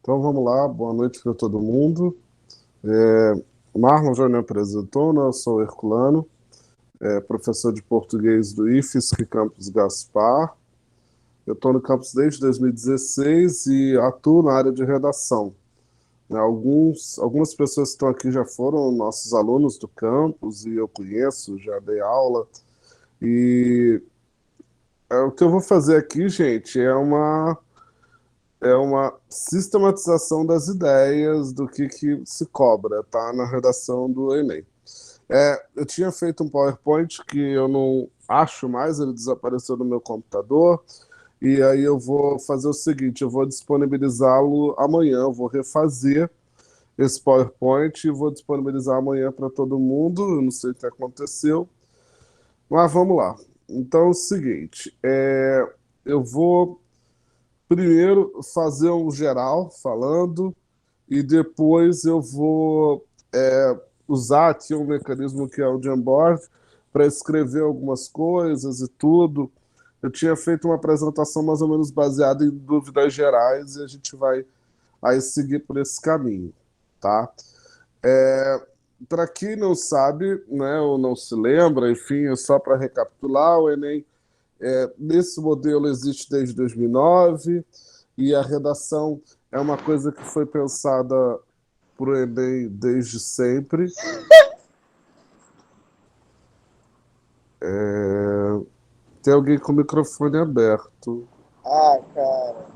Então vamos lá, boa noite para todo mundo. O Marlon já me apresentou, né? Eu sou o Herculano, professor de português do IFSC Campus Gaspar. Eu estou no campus desde 2016 e atuo na área de redação, né? Algumas pessoas que estão aqui já foram nossos alunos do campus e eu conheço, já dei aula. E o que eu vou fazer aqui, gente, é uma sistematização das ideias do que se cobra, tá? Na redação do Enem. Eu tinha feito um PowerPoint que eu não acho mais, ele desapareceu do meu computador, e aí eu vou fazer o seguinte, eu vou disponibilizá-lo amanhã, eu vou refazer esse PowerPoint e vou disponibilizar amanhã para todo mundo, eu não sei o que aconteceu, mas vamos lá. Então é o seguinte, eu vou primeiro fazer um geral falando, e depois eu vou usar aqui um mecanismo que é o Jamboard para escrever algumas coisas e tudo. Eu tinha feito uma apresentação mais ou menos baseada em dúvidas gerais e a gente vai aí seguir por esse caminho, tá? Para quem não sabe, né, ou não se lembra, enfim, é só para recapitular, o Enem nesse modelo existe desde 2009 e a redação é uma coisa que foi pensada para o Enem desde sempre. Tem alguém com o microfone aberto. Ah, cara.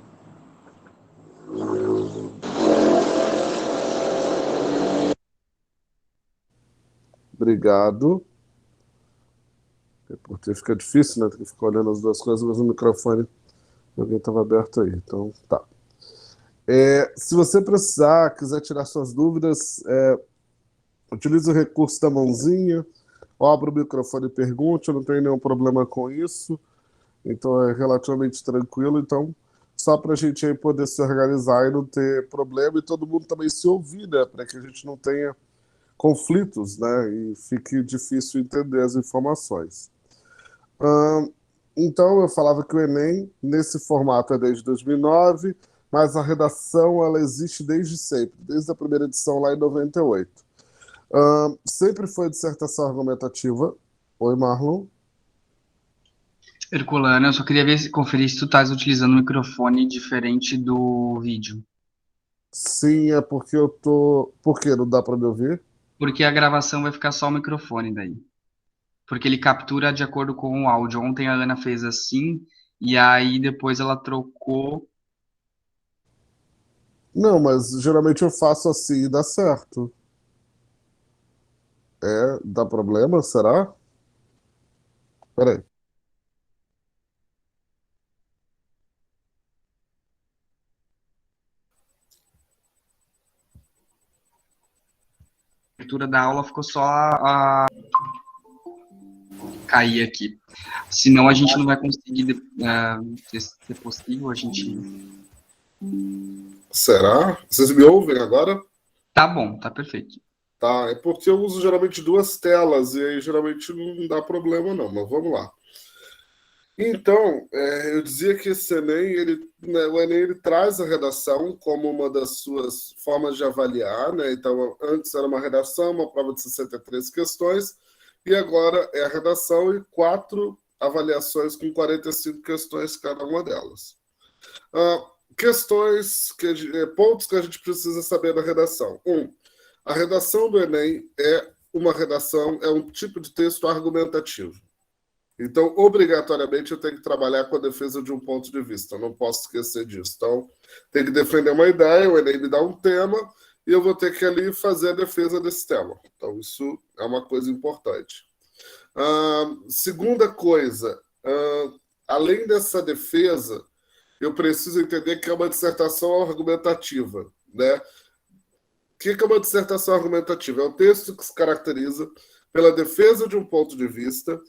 Obrigado. Porque fica difícil, né? Tem que ficar olhando as duas coisas, mas o microfone alguém estava aberto aí. Então, tá. Se você precisar, quiser tirar suas dúvidas, utilize o recurso da mãozinha, ou abra o microfone e pergunte, eu não tenho nenhum problema com isso. Então é relativamente tranquilo. Então, só para a gente aí poder se organizar e não ter problema e todo mundo também se ouvir, né? Para que a gente não tenha conflitos, né? E fique difícil entender as informações. Ahn, então, eu falava que o Enem, nesse formato, é desde 2009, mas a redação ela existe desde sempre, desde a primeira edição lá em 98. Sempre foi dissertação argumentativa. Oi, Marlon. Herculano, eu só queria conferir se tu estás utilizando um microfone diferente do vídeo. Sim, é porque eu tô. Por quê? Não dá para me ouvir? Porque a gravação vai ficar só o microfone daí. Porque ele captura de acordo com o áudio. Ontem a Ana fez assim, e aí depois ela trocou. Não, mas geralmente eu faço assim e dá certo. Dá problema? Será? Peraí. A abertura da aula ficou só cair aqui. Senão a gente não vai conseguir, se possível, a gente. Será? Vocês me ouvem agora? Tá bom, tá perfeito. Tá, é porque eu uso geralmente duas telas e aí geralmente não dá problema não, mas vamos lá. Então, eu dizia que esse Enem, né, o Enem ele traz a redação como uma das suas formas de avaliar, né? Então, antes era uma redação, uma prova de 63 questões, e agora é a redação e quatro avaliações com 45 questões cada uma delas. Pontos que a gente precisa saber da redação. A redação do Enem é um tipo de texto argumentativo. Então, obrigatoriamente, eu tenho que trabalhar com a defesa de um ponto de vista. Eu não posso esquecer disso. Então, tem que defender uma ideia, o Enem me dá um tema, e eu vou ter que ali fazer a defesa desse tema. Então, isso é uma coisa importante. Segunda coisa, além dessa defesa, eu preciso entender que é uma dissertação argumentativa, né? O que é uma dissertação argumentativa? É um texto que se caracteriza pela defesa de um ponto de vista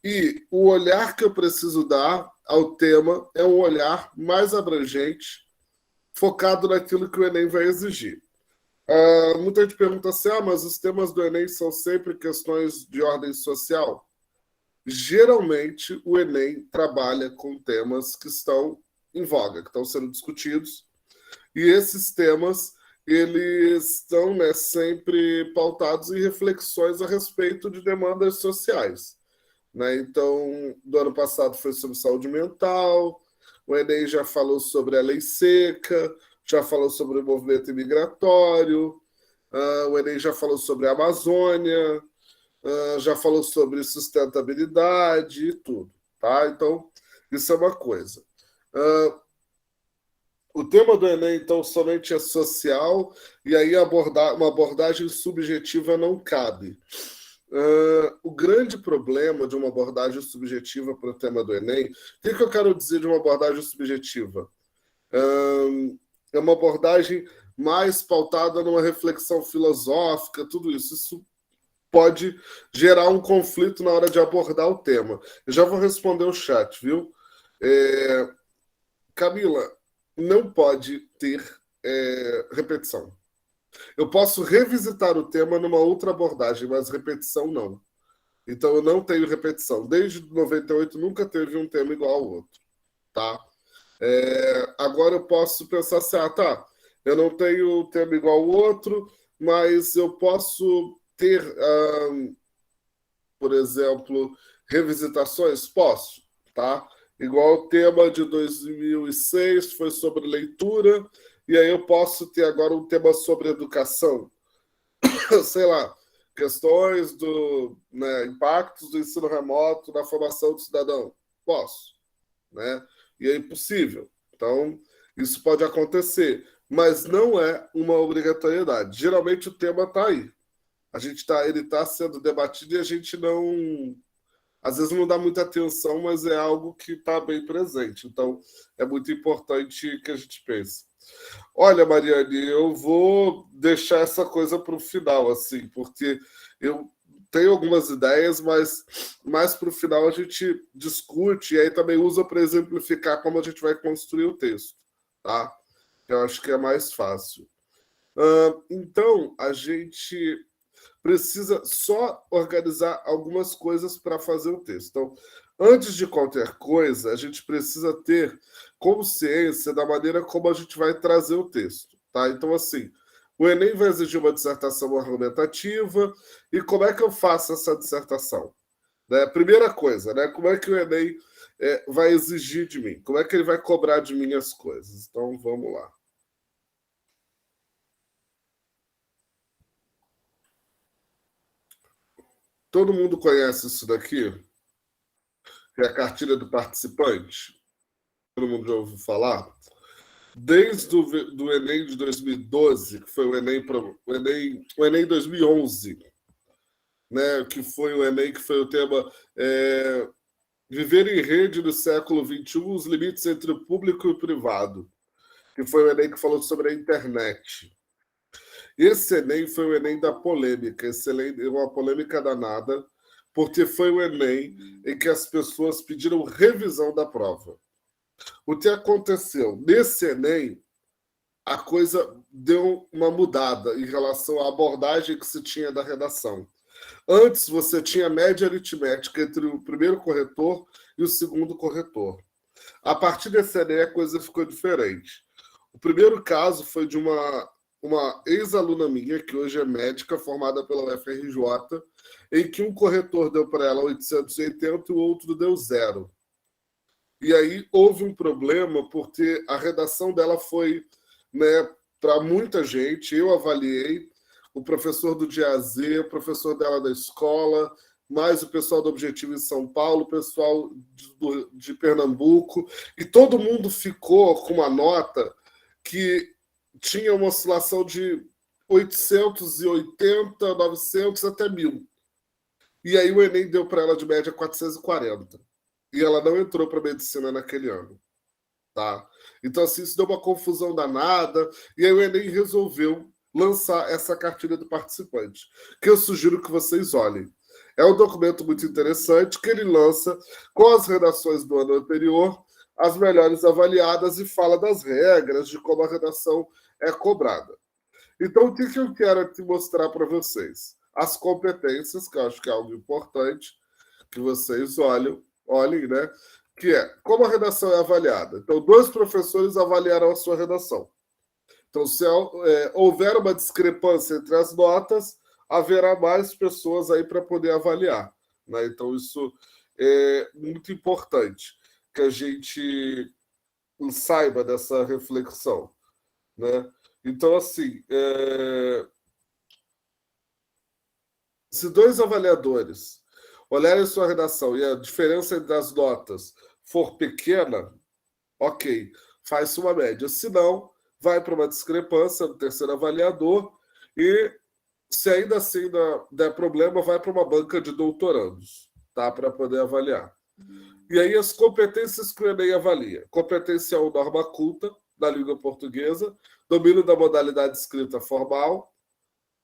e o olhar que eu preciso dar ao tema é um olhar mais abrangente, focado naquilo que o Enem vai exigir. Muita gente pergunta assim, mas os temas do Enem são sempre questões de ordem social? Geralmente, o Enem trabalha com temas que estão em voga, que estão sendo discutidos, E esses temas, eles estão, né, sempre pautados em reflexões a respeito de demandas sociais, né? Então, do ano passado foi sobre saúde mental, o Enem já falou sobre a lei seca, já falou sobre o movimento imigratório, o Enem já falou sobre a Amazônia, já falou sobre sustentabilidade e tudo, tá? Então, isso é uma coisa. O tema do Enem, então, somente é social, e aí uma abordagem subjetiva não cabe. O grande problema de uma abordagem subjetiva para o tema do Enem, o que eu quero dizer de uma abordagem subjetiva? É uma abordagem mais pautada numa reflexão filosófica, tudo isso. Isso pode gerar um conflito na hora de abordar o tema. Eu já vou responder o chat, viu? Camila, não pode ter repetição. Eu posso revisitar o tema numa outra abordagem, mas repetição não. Então eu não tenho repetição. Desde 98 nunca teve um tema igual ao outro, tá? Agora eu posso pensar assim, tá, eu não tenho tema igual ao outro, mas eu posso ter, por exemplo, revisitações? Posso, tá? Igual o tema de 2006 foi sobre leitura, e aí eu posso ter agora um tema sobre educação. Sei lá, questões do, né, impactos do ensino remoto na formação do cidadão. Posso, né? E é impossível. Então, isso pode acontecer, mas não é uma obrigatoriedade. Geralmente o tema está aí. Ele está sendo debatido e a gente não, às vezes não dá muita atenção, mas é algo que está bem presente. Então, é muito importante que a gente pense. Olha, Mariane, eu vou deixar essa coisa para o final, assim, porque eu tenho algumas ideias, mas mais para o final a gente discute e aí também usa para exemplificar como a gente vai construir o texto, tá? Eu acho que é mais fácil. Então, a gente precisa só organizar algumas coisas para fazer o texto. Então, antes de qualquer coisa, a gente precisa ter consciência da maneira como a gente vai trazer o texto, tá? Então, assim, o Enem vai exigir uma dissertação argumentativa, e como é que eu faço essa dissertação? Né? Primeira coisa, né? Como é que o Enem vai exigir de mim? Como é que ele vai cobrar de mim as coisas? Então, vamos lá. Todo mundo conhece isso daqui? Que é a cartilha do participante? Todo mundo já ouviu falar? Desde do Enem de 2012, que foi o Enem 2011, né, que foi o Enem que foi o tema Viver em Rede no século XXI, os limites entre o público e o privado, que foi o Enem que falou sobre a internet. Esse Enem foi o Enem da polêmica, esse Enem é uma polêmica danada, porque foi o Enem em que as pessoas pediram revisão da prova. O que aconteceu? Nesse Enem, a coisa deu uma mudada em relação à abordagem que se tinha da redação. Antes, você tinha média aritmética entre o primeiro corretor e o segundo corretor. A partir desse Enem, a coisa ficou diferente. O primeiro caso foi de uma ex-aluna minha, que hoje é médica, formada pela UFRJ, em que um corretor deu para ela 880 e o outro deu 0. E aí houve um problema, porque a redação dela foi, né, para muita gente. Eu avaliei, o professor do DIAZ, o professor dela da escola, mais o pessoal do Objetivo em São Paulo, o pessoal de Pernambuco, e todo mundo ficou com uma nota que tinha uma oscilação de 880, 900 até 1.000. E aí o Enem deu para ela de média 440. E ela não entrou para medicina naquele ano. Tá? Então, assim, isso deu uma confusão danada, e aí o Enem resolveu lançar essa cartilha do participante, que eu sugiro que vocês olhem. É um documento muito interessante que ele lança com as redações do ano anterior, as melhores avaliadas, e fala das regras, de como a redação é cobrada. Então, o que eu quero aqui mostrar para vocês? As competências, que eu acho que é algo importante, que vocês olhem, né? Que é como a redação é avaliada. Então, 2 professores avaliaram a sua redação. Então, se houver uma discrepância entre as notas, haverá mais pessoas aí para poder avaliar, né? Então, isso é muito importante que a gente saiba dessa reflexão, né? Então, assim, se dois avaliadores olharem sua redação e a diferença entre as notas for pequena, ok, faz-se uma média. Se não, vai para uma discrepância no terceiro avaliador e, se ainda assim der problema, vai para uma banca de doutorandos, tá? Para poder avaliar. E aí as competências que o Enem avalia. Competência 1, norma culta da língua portuguesa, domínio da modalidade escrita formal.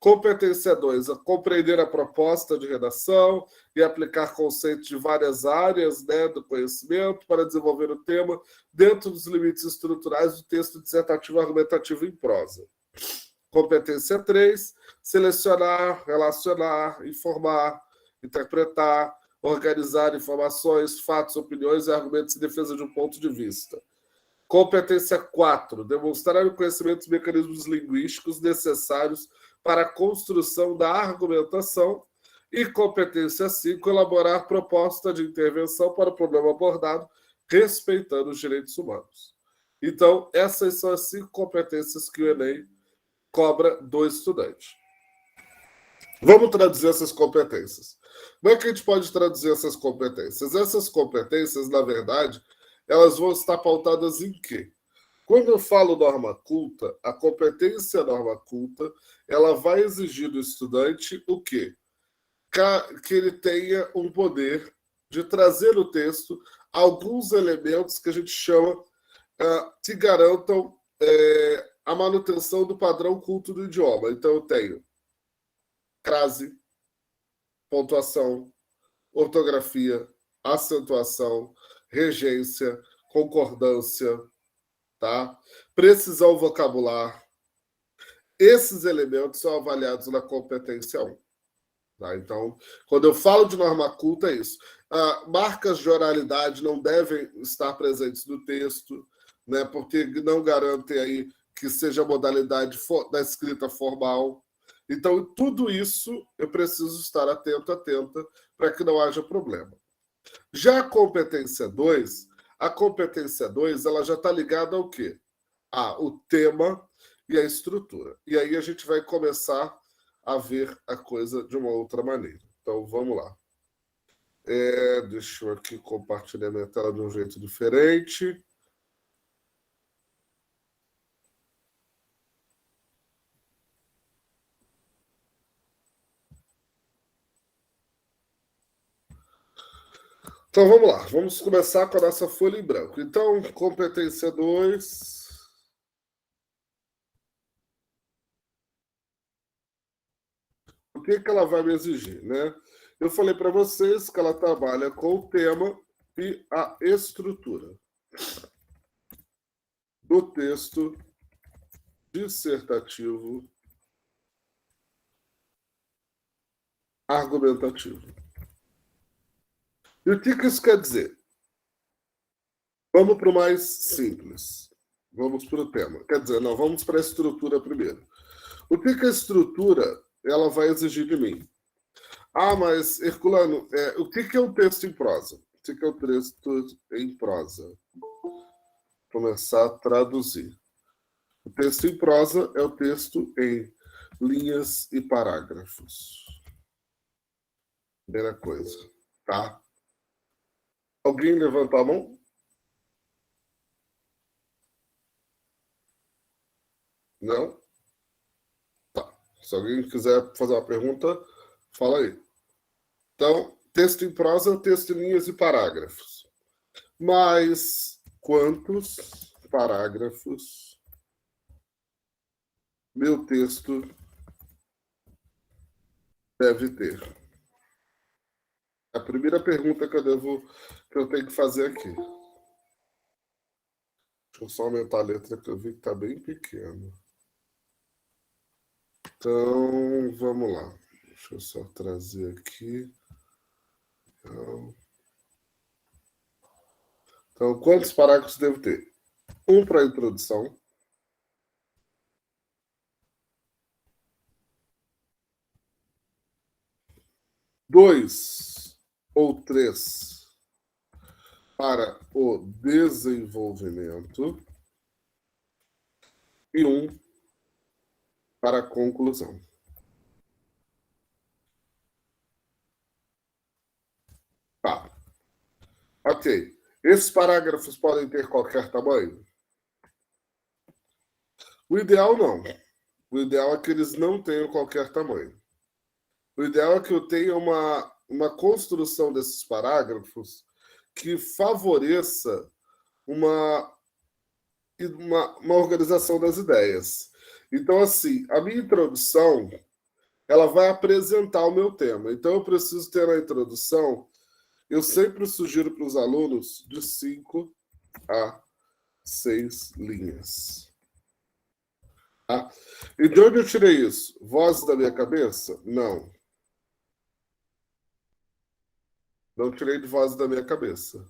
Competência 2, compreender a proposta de redação e aplicar conceitos de várias áreas, né, do conhecimento para desenvolver o tema dentro dos limites estruturais do texto dissertativo argumentativo em prosa. Competência 3, selecionar, relacionar, informar, interpretar, organizar informações, fatos, opiniões e argumentos em defesa de um ponto de vista. Competência 4, demonstrar o conhecimento dos mecanismos linguísticos necessários para a construção da argumentação. E competência 5, elaborar proposta de intervenção para o problema abordado, respeitando os direitos humanos. Então, essas são as 5 competências que o Enem cobra do estudante. Vamos traduzir essas competências. Como é que a gente pode traduzir essas competências? Essas competências, na verdade, elas vão estar pautadas em quê? Quando eu falo norma culta, a competência norma culta, ela vai exigir do estudante o quê? Que ele tenha um poder de trazer no texto alguns elementos que a gente chama que garantam a manutenção do padrão culto do idioma. Então, eu tenho crase, pontuação, ortografia, acentuação, regência, concordância, tá? Precisão vocabular. Esses elementos são avaliados na competência 1. Tá? Então, quando eu falo de norma culta, é isso. Marcas de oralidade não devem estar presentes no texto, né? Porque não garantem aí que seja a modalidade da escrita formal. Então, tudo isso eu preciso estar atenta para que não haja problema. Já a competência 2, ela já está ligada ao quê? O tema e a estrutura. E aí a gente vai começar a ver a coisa de uma outra maneira. Então, vamos lá. Deixa eu aqui compartilhar minha tela de um jeito diferente. Então, vamos lá. Vamos começar com a nossa folha em branco. Então, competência 2. O que ela vai me exigir, né? Eu falei para vocês que ela trabalha com o tema e a estrutura do texto dissertativo argumentativo. E o que isso quer dizer? Vamos para o mais simples. Vamos para o tema. Quer dizer, não, vamos para a estrutura primeiro. O que a estrutura ela vai exigir de mim? Mas, Herculano, o que é um texto em prosa? O que é um texto em prosa? Começar a traduzir. O texto em prosa é o texto em linhas e parágrafos. Primeira coisa, tá? Alguém levanta a mão? Não? Tá. Se alguém quiser fazer uma pergunta, fala aí. Então, texto em prosa é o texto em linhas e parágrafos. Mas quantos parágrafos meu texto deve ter? A primeira pergunta que eu tenho que fazer aqui. Deixa eu só aumentar a letra que eu vi que está bem pequena. Então, vamos lá. Deixa eu só trazer aqui. Então, quantos parágrafos devo ter? Um para a introdução. 2 ou 3 para o desenvolvimento e 1 para a conclusão. Tá. Ok. Esses parágrafos podem ter qualquer tamanho? O ideal não. O ideal é que eles não tenham qualquer tamanho. O ideal é que eu tenha uma construção desses parágrafos que favoreça uma organização das ideias. Então, assim, a minha introdução ela vai apresentar o meu tema. Então, eu preciso ter na introdução, eu sempre sugiro para os alunos de 5 a 6 linhas. Tá? E de onde eu tirei isso? Voz da minha cabeça? Não. Não tirei de voz da minha cabeça.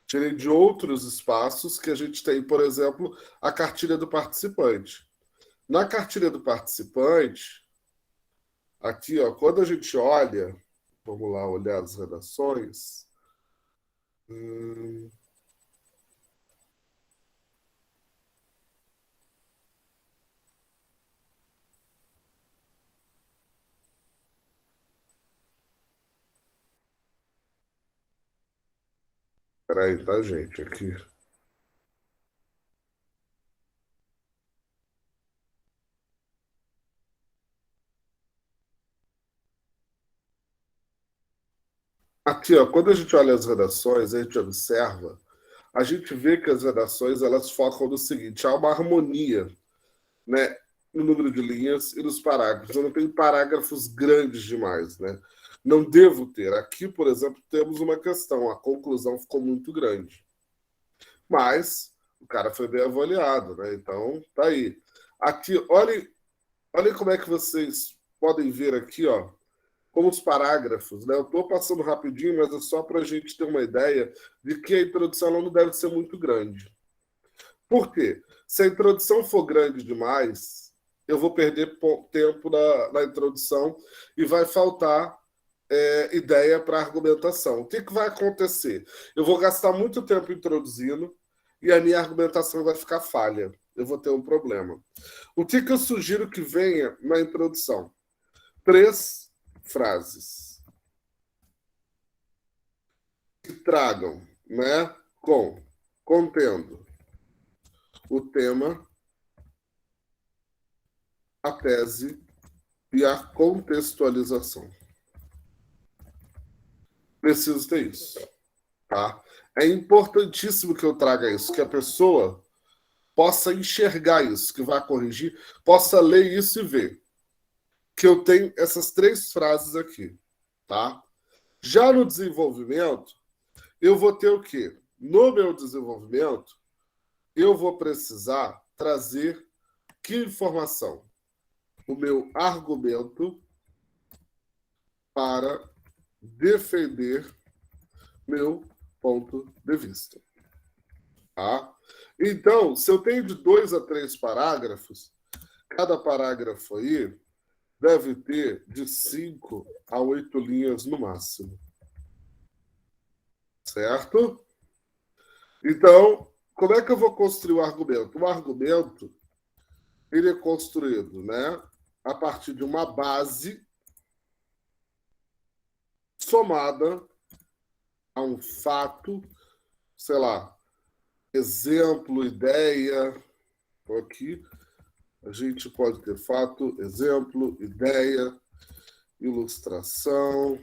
Tirei de outros espaços que a gente tem, por exemplo, a cartilha do participante. Na cartilha do participante, aqui, ó, quando a gente olha, vamos lá olhar as redações. Peraí, tá, gente? Aqui. Aqui, ó, quando a gente olha as redações, a gente observa, a gente vê que as redações elas focam no seguinte: há uma harmonia, né, no número de linhas e nos parágrafos. Eu não tenho parágrafos grandes demais, né? Não devo ter. Aqui, por exemplo, temos uma questão: a conclusão ficou muito grande. Mas o cara foi bem avaliado, né? Então, tá aí. Aqui, olhem como é que vocês podem ver aqui, ó, como os parágrafos, né? Eu estou passando rapidinho, mas é só para a gente ter uma ideia de que a introdução ela não deve ser muito grande. Por quê? Se a introdução for grande demais, eu vou perder tempo na introdução e vai faltar ideia para argumentação. O que vai acontecer? Eu vou gastar muito tempo introduzindo e a minha argumentação vai ficar falha. Eu vou ter um problema. O que eu sugiro que venha na introdução? 3 frases que tragam, né, contendo o tema, a tese e a contextualização. Preciso ter isso, tá? É importantíssimo que eu traga isso, que a pessoa possa enxergar isso, que vai corrigir, possa ler isso e ver que eu tenho essas 3 frases aqui, tá? Já no desenvolvimento, eu vou ter o quê? No meu desenvolvimento, eu vou precisar trazer que informação? O meu argumento para defender meu ponto de vista. Tá? Então, se eu tenho de 2 a 3 parágrafos, cada parágrafo aí deve ter de 5 a 8 linhas no máximo. Certo? Então, como é que eu vou construir o argumento? O argumento ele é construído, né, a partir de uma base somada a um fato, sei lá, exemplo, ideia. Aqui a gente pode ter fato, exemplo, ideia, ilustração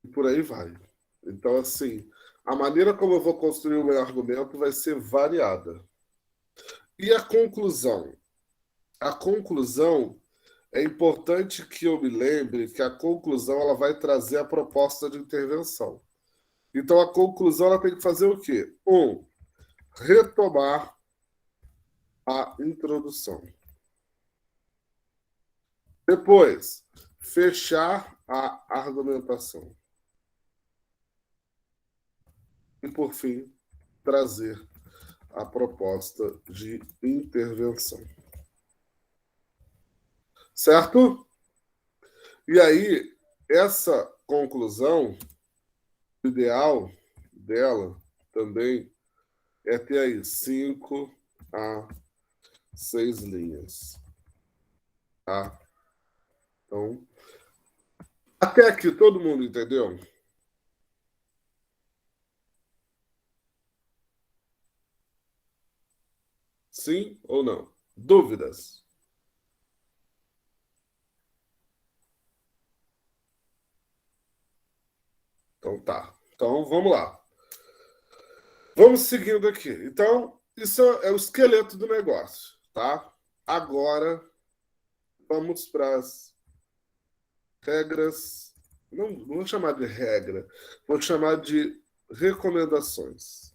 e por aí vai. Então, assim, a maneira como eu vou construir o meu argumento vai ser variada. E a conclusão? A conclusão é importante que eu me lembre que a conclusão ela vai trazer a proposta de intervenção. Então, a conclusão ela tem que fazer o quê? Retomar a introdução. Depois, fechar a argumentação. E, por fim, trazer a proposta de intervenção. Certo? E aí, essa conclusão, o ideal dela também é ter aí 5 a 6 linhas. Tá? Então, até aqui todo mundo entendeu? Sim ou não? Dúvidas? Então tá. Então vamos lá. Vamos seguindo aqui. Então, isso é o esqueleto do negócio, tá? Agora vamos para as regras. Não vou chamar de regra, vou chamar de recomendações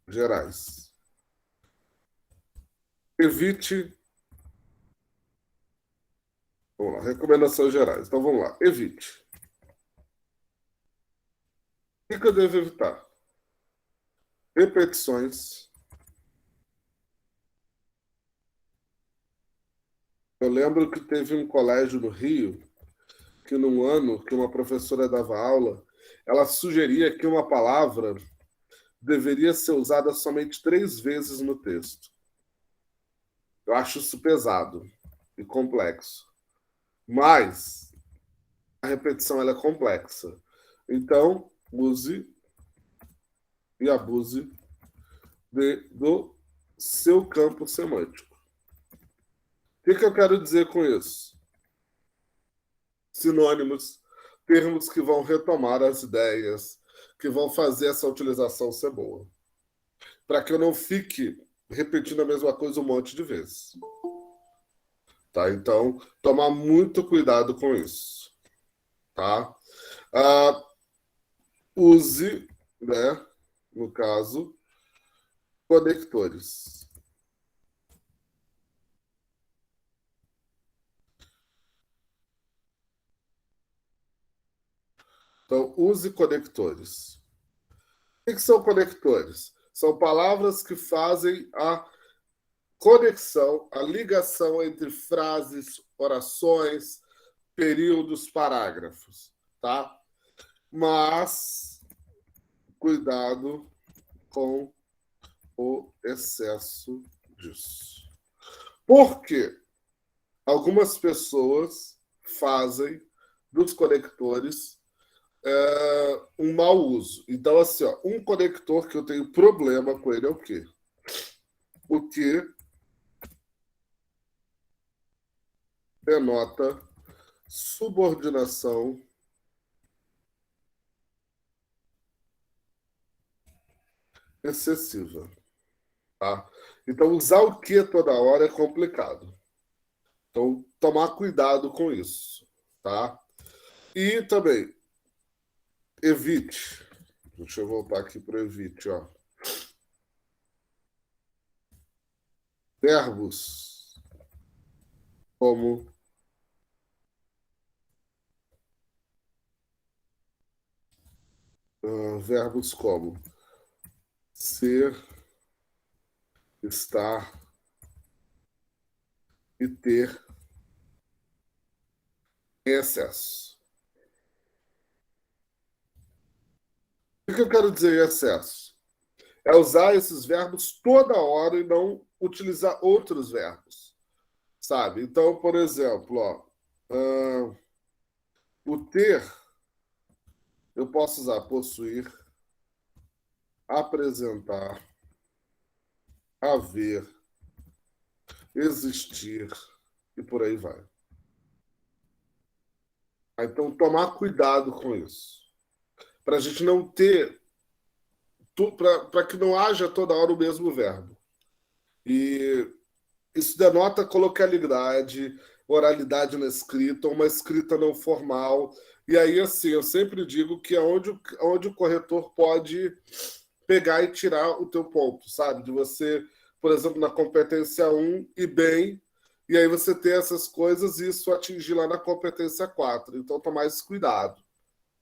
gerais. Evite. Vamos lá, recomendações gerais. Então vamos lá. Evite. O que eu devo evitar? Repetições. Eu lembro que teve um colégio no Rio que, num ano que uma professora dava aula, ela sugeria que uma palavra deveria ser usada somente 3 vezes no texto. Eu acho isso pesado e complexo. Mas a repetição ela é complexa. Então, use e abuse do seu campo semântico. O que eu quero dizer com isso? Sinônimos, termos que vão retomar as ideias, que vão fazer essa utilização ser boa. Para que eu não fique repetindo a mesma coisa um monte de vezes. Tá? Então, tomar muito cuidado com isso. Tá? Ah, use, né, no caso, conectores. Então, use conectores. O que são conectores? São palavras que fazem a conexão, a ligação entre frases, orações, períodos, parágrafos, tá? Mas cuidado com o excesso disso. Por quê? Algumas pessoas fazem dos conectores um mau uso. Então, assim, ó, um conector que eu tenho problema com ele é o quê? O que denota subordinação excessiva. Tá? Então, usar o que toda hora é complicado. Então, tomar cuidado com isso. Tá? E também, evite. Deixa eu voltar aqui para o evite. Ó. Verbos como verbos como ser, estar e ter em excesso. O que eu quero dizer em excesso? É usar esses verbos toda hora e não utilizar outros verbos, sabe? Então, por exemplo, ó, o ter, eu posso usar possuir, apresentar, haver, existir e por aí vai. Então, tomar cuidado com isso. Para a gente não ter, para que não haja toda hora o mesmo verbo. E isso denota coloquialidade, oralidade na escrita, uma escrita não formal. E aí, assim, eu sempre digo que é onde o corretor pode pegar e tirar o teu ponto, sabe? De você, por exemplo, na competência 1 e bem, e aí você ter essas coisas e isso atingir lá na competência 4. Então, tomar esse cuidado,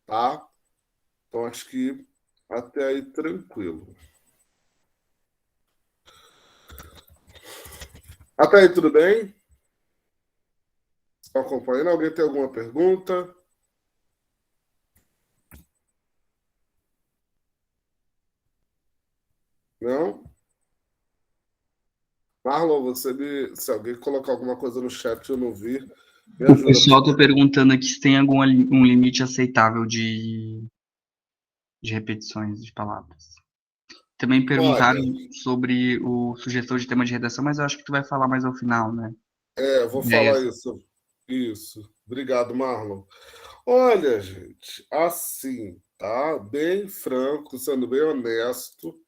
tá? Então, acho que até aí tranquilo. Até aí, tudo bem? Estão acompanhando? Alguém tem alguma pergunta? Não? Marlon, se alguém colocar alguma coisa no chat e eu não vir, me O ajuda, por pessoal favor. está perguntando aqui se tem um limite aceitável de repetições de palavras. Também perguntaram Olha, sobre o sugestão de tema de redação, mas eu acho que tu vai falar mais ao final, né? vou falar Ideias. isso. Isso. Obrigado, Marlon. Olha, gente, assim, tá? Bem franco, sendo bem honesto,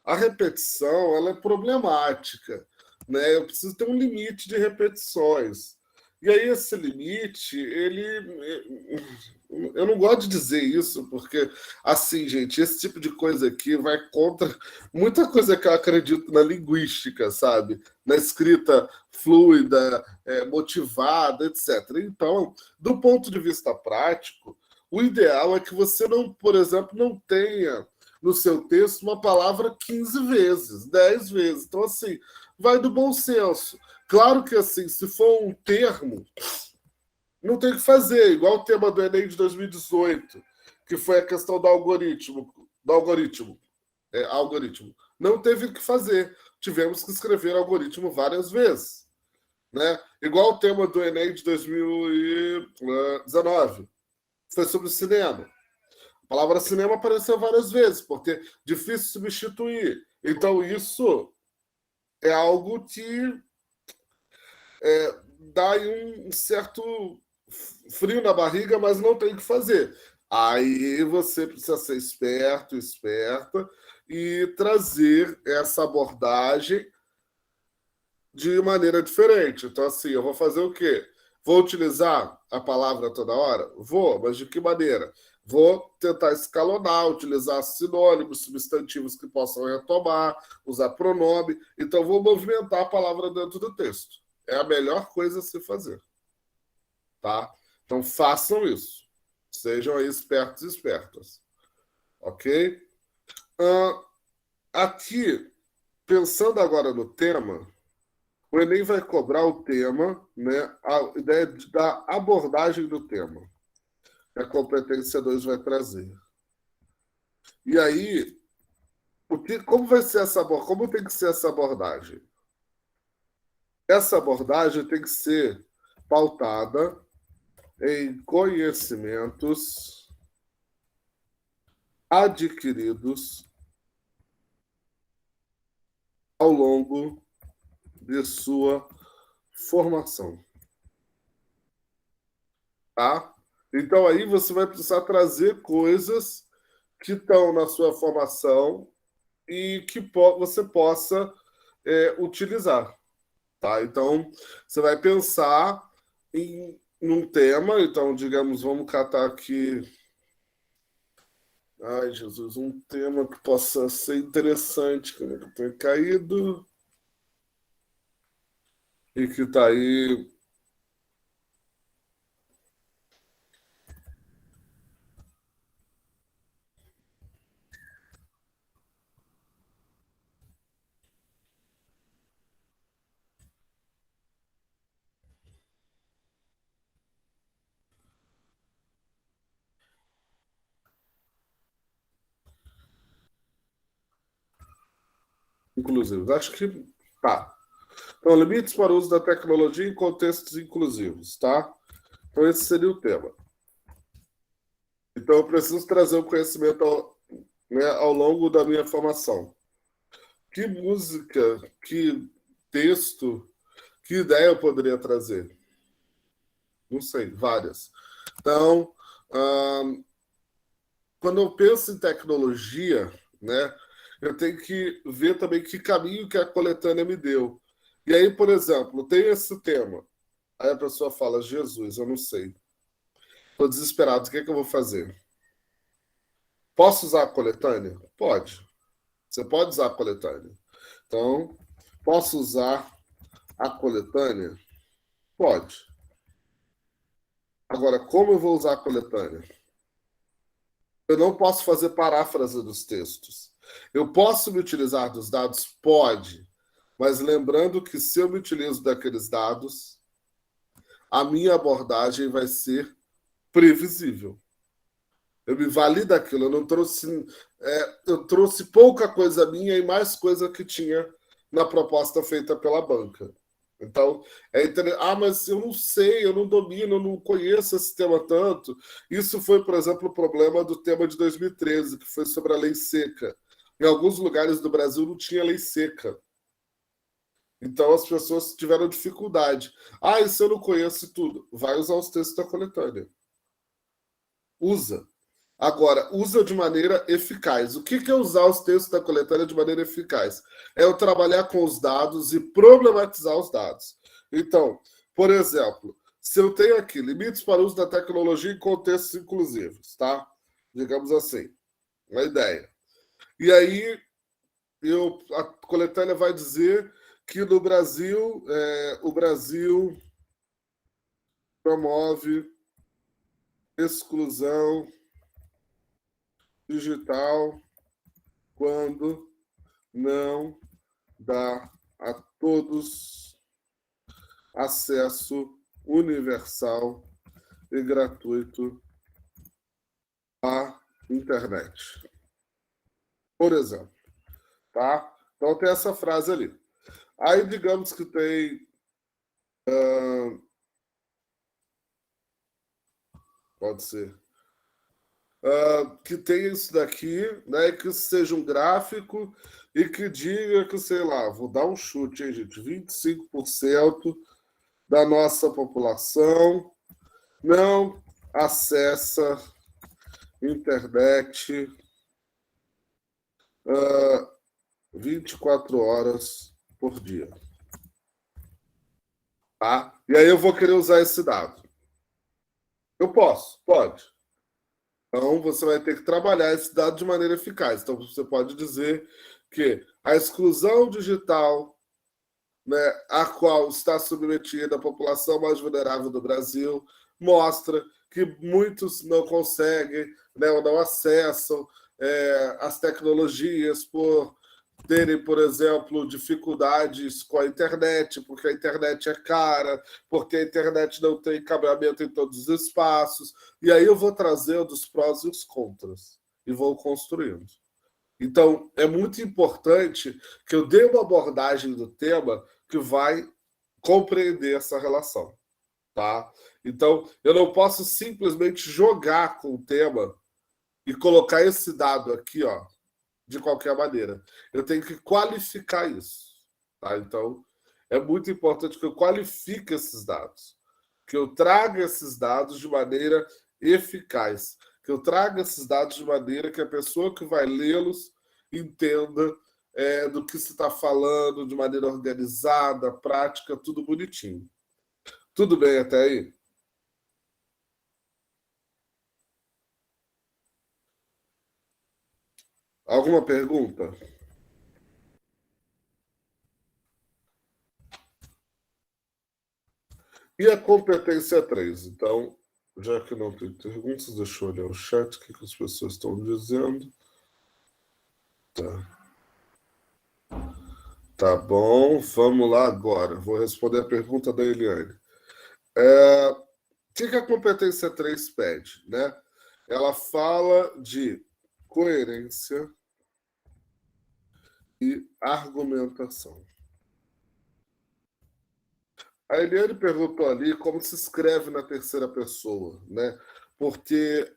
a repetição, ela é problemática, né? Eu preciso ter um limite de repetições. E aí esse limite, eu não gosto de dizer isso, porque, assim, gente, esse tipo de coisa aqui vai contra muita coisa que eu acredito na linguística, sabe? Na escrita fluida, motivada, etc. Então, do ponto de vista prático, o ideal é que você não, por exemplo, não tenha no seu texto uma palavra 15 vezes, 10 vezes. Então, assim, vai do bom senso. Claro que, assim, se for um termo, não tem o que fazer, igual o tema do Enem de 2018, que foi a questão do algoritmo. Algoritmo. Não teve o que fazer. Tivemos que escrever algoritmo várias vezes. Né? Igual o tema do Enem de 2019, foi sobre cinema. A palavra cinema apareceu várias vezes, porque é difícil substituir. Então, isso é algo que dá aí um certo frio na barriga, mas não tem o que fazer. Aí você precisa ser esperto, esperta, e trazer essa abordagem de maneira diferente. Então, assim, eu vou fazer o quê? Vou utilizar a palavra toda hora? Vou, mas de que maneira? Vou tentar escalonar, utilizar sinônimos, substantivos que possam retomar, usar pronome. Então, vou movimentar a palavra dentro do texto. É a melhor coisa a se fazer, tá? Então, façam isso. Sejam aí espertos e espertas, ok? Ah, aqui, pensando agora no tema, o Enem vai cobrar o tema, né? A ideia da abordagem do tema, que a competência 2 vai trazer. E aí, como vai ser essa abordagem? Como tem que ser essa abordagem? Essa abordagem tem que ser pautada em conhecimentos adquiridos ao longo de sua formação, tá? Então aí você vai precisar trazer coisas que estão na sua formação e que você possa utilizar, tá? Então, você vai pensar num tema, então, digamos, vamos catar aqui, ai, Jesus, um tema que possa ser interessante, que eu tenho caído e que está aí. Inclusivos. Acho que tá. Então, limites para o uso da tecnologia em contextos inclusivos, tá? Então, esse seria o tema. Então, eu preciso trazer o conhecimento né, ao longo da minha formação. Que música, que texto, que ideia eu poderia trazer? Não sei, várias. Então, quando eu penso em tecnologia, né, eu tenho que ver também que caminho que a coletânea me deu. E aí, por exemplo, tem esse tema. Aí a pessoa fala, Jesus, eu não sei. Estou desesperado, o que é que eu vou fazer? Posso usar a coletânea? Pode. Você pode usar a coletânea. Então, posso usar a coletânea? Pode. Agora, como eu vou usar a coletânea? Eu não posso fazer paráfrase dos textos. Eu posso me utilizar dos dados? Pode. mas lembrando que se eu me utilizo daqueles dados, a minha abordagem vai ser previsível. Eu me vali daquilo, eu não trouxe, eu trouxe pouca coisa minha e mais coisa que tinha na proposta feita pela banca. Então, mas eu não sei, eu não domino, eu não conheço esse tema tanto. Isso foi, por exemplo, o problema do tema de 2013, que foi sobre a lei seca. Em alguns lugares do Brasil não tinha lei seca. Então as pessoas tiveram dificuldade. Ah, isso eu não conheço tudo. Vai usar os textos da coletânea. Usa. Agora, usa de maneira eficaz. O que é usar os textos da coletânea de maneira eficaz? É eu trabalhar com os dados e problematizar os dados. Então, por exemplo, se eu tenho aqui limites para o uso da tecnologia em contextos inclusivos, tá? Digamos assim, uma ideia. E aí, a coletânea vai dizer que no Brasil, o Brasil promove exclusão digital quando não dá a todos acesso universal e gratuito à internet. Por exemplo, tá? Então tem essa frase ali. Aí digamos que tem pode ser que tenha isso daqui, né? Que seja um gráfico e que diga que, sei lá, vou dar um chute, hein, gente? 25% da nossa população não acessa internet 24 horas por dia. Tá? E aí eu vou querer usar esse dado. Eu posso? Pode. Então você vai ter que trabalhar esse dado de maneira eficaz. Então você pode dizer que a exclusão digital, né, a qual está submetida a população mais vulnerável do Brasil, mostra que muitos não conseguem, né, ou não acessam as tecnologias por terem, por exemplo, dificuldades com a internet, porque a internet é cara, porque a internet não tem cabeamento em todos os espaços. E aí eu vou trazendo os prós e os contras e vou construindo. Então, é muito importante que eu dê uma abordagem do tema que vai compreender essa relação, tá? Então, eu não posso simplesmente jogar com o tema e colocar esse dado aqui, ó, de qualquer maneira. Eu tenho que qualificar isso, tá? Então, é muito importante que eu qualifique esses dados, que eu traga esses dados de maneira eficaz, que eu traga esses dados de maneira que a pessoa que vai lê-los entenda do que se está falando, de maneira organizada, prática, tudo bonitinho. Tudo bem até aí? Alguma pergunta? E a competência 3? Então, já que não tem perguntas, deixa eu olhar o chat, o que as pessoas estão dizendo. Tá. Tá bom, vamos lá agora. Vou responder a pergunta da Eliane. O que a competência 3 pede? Né? Ela fala de coerência e argumentação. A Eliane perguntou ali como se escreve na terceira pessoa, né? Porque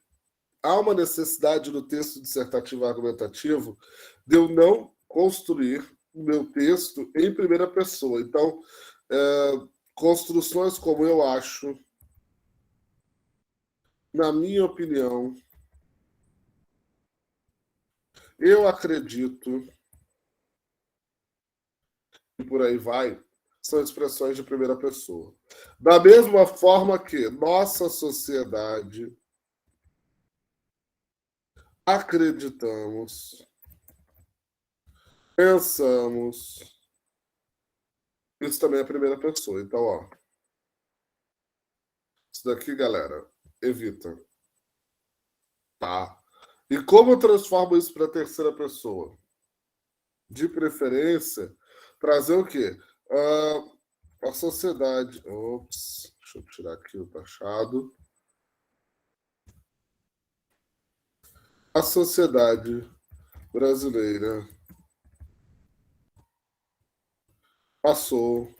há uma necessidade no texto dissertativo argumentativo de eu não construir o meu texto em primeira pessoa. Então, construções como eu acho, na minha opinião, eu acredito, e por aí vai, são expressões de primeira pessoa. Da mesma forma que nossa sociedade acreditamos, pensamos, isso também é primeira pessoa. Então, ó, isso daqui, galera, evita, tá? E como eu transformo isso para a terceira pessoa? De preferência, trazer o quê? A sociedade. Ops, deixa eu tirar aqui o taxado. A sociedade brasileira passou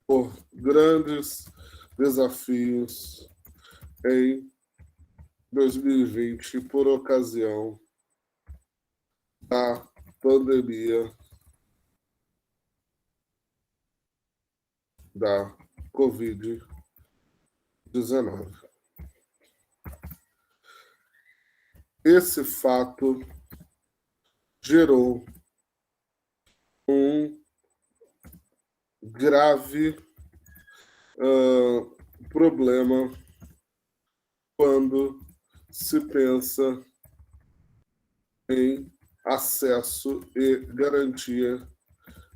por grandes desafios em 2020 por ocasião da pandemia da Covid-19. Esse fato gerou um grave problema quando se pensa em acesso e garantia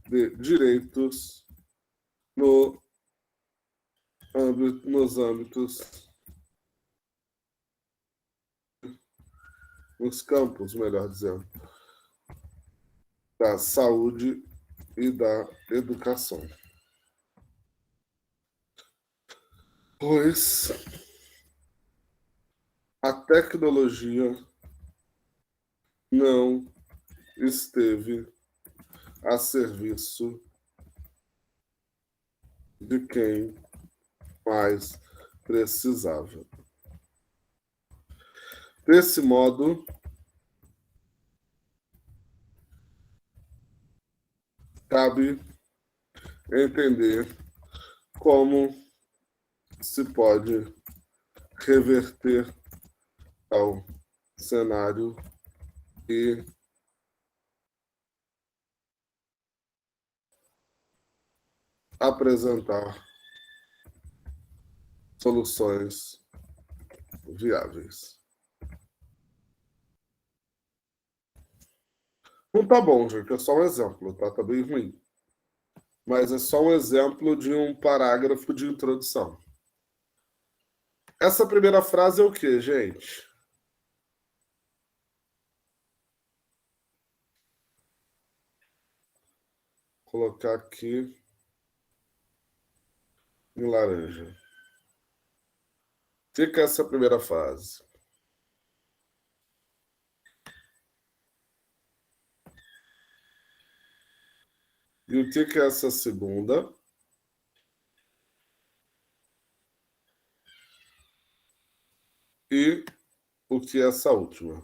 de direitos nos âmbitos, nos campos, melhor dizendo, da saúde e da educação. Pois a tecnologia não esteve a serviço de quem mais precisava. Desse modo, cabe entender como se pode reverter ao cenário e apresentar soluções viáveis. Não tá bom, gente, é só um exemplo, tá? Tá bem ruim. Mas é só um exemplo de um parágrafo de introdução. Essa primeira frase é o quê, gente? Vou colocar aqui em laranja. O que é essa primeira frase? E o que é essa segunda? E o que é essa última?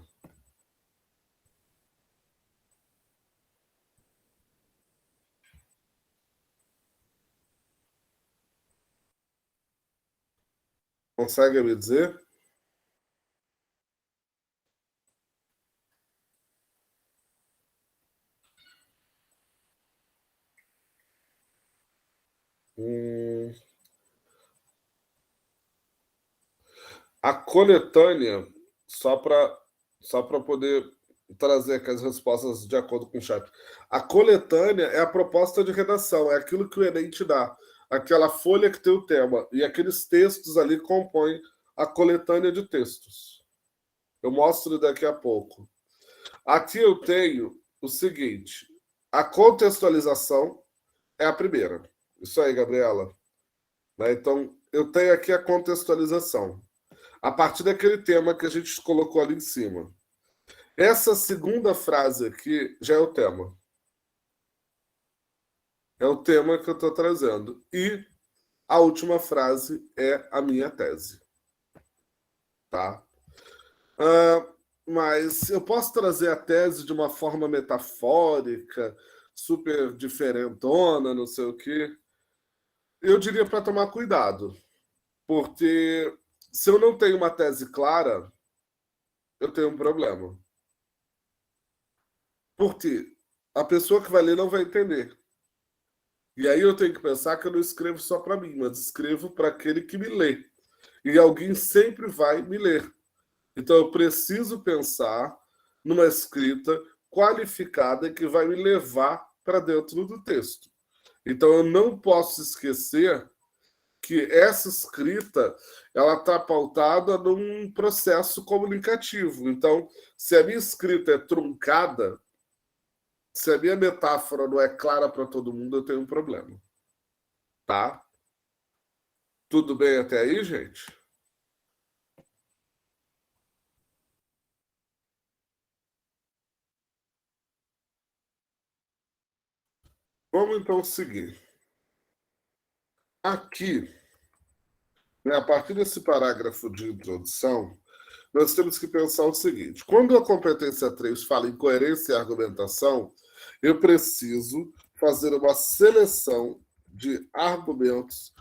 Consegue me dizer? A coletânea, só para poder trazer aqui as respostas de acordo com o chat. A coletânea é a proposta de redação, é aquilo que o Enem te dá, aquela folha que tem o tema, e aqueles textos ali compõem a coletânea de textos. Eu mostro daqui a pouco. Aqui eu tenho o seguinte, a contextualização é a primeira. Isso aí, Gabriela. Então, eu tenho aqui a contextualização a partir daquele tema que a gente colocou ali em cima. Essa segunda frase aqui já é o tema. É o tema que eu estou trazendo. E a última frase é a minha tese. Tá? Mas eu posso trazer a tese de uma forma metafórica, super diferentona, não sei o quê. Eu diria para tomar cuidado. Porque se eu não tenho uma tese clara, eu tenho um problema. Porque a pessoa que vai ler não vai entender. E aí eu tenho que pensar que eu não escrevo só para mim, mas escrevo para aquele que me lê. E alguém sempre vai me ler. Então eu preciso pensar numa escrita qualificada que vai me levar para dentro do texto. Então eu não posso esquecer que essa escrita ela está pautada num processo comunicativo. Então, se a minha escrita é truncada, Se a minha metáfora não é clara para todo mundo, eu tenho um problema, tá? Tudo bem até aí, gente? Vamos então seguir. Aqui, né, a partir desse parágrafo de introdução, nós temos que pensar o seguinte: quando a competência 3 fala em coerência e argumentação, eu preciso fazer uma seleção de argumentos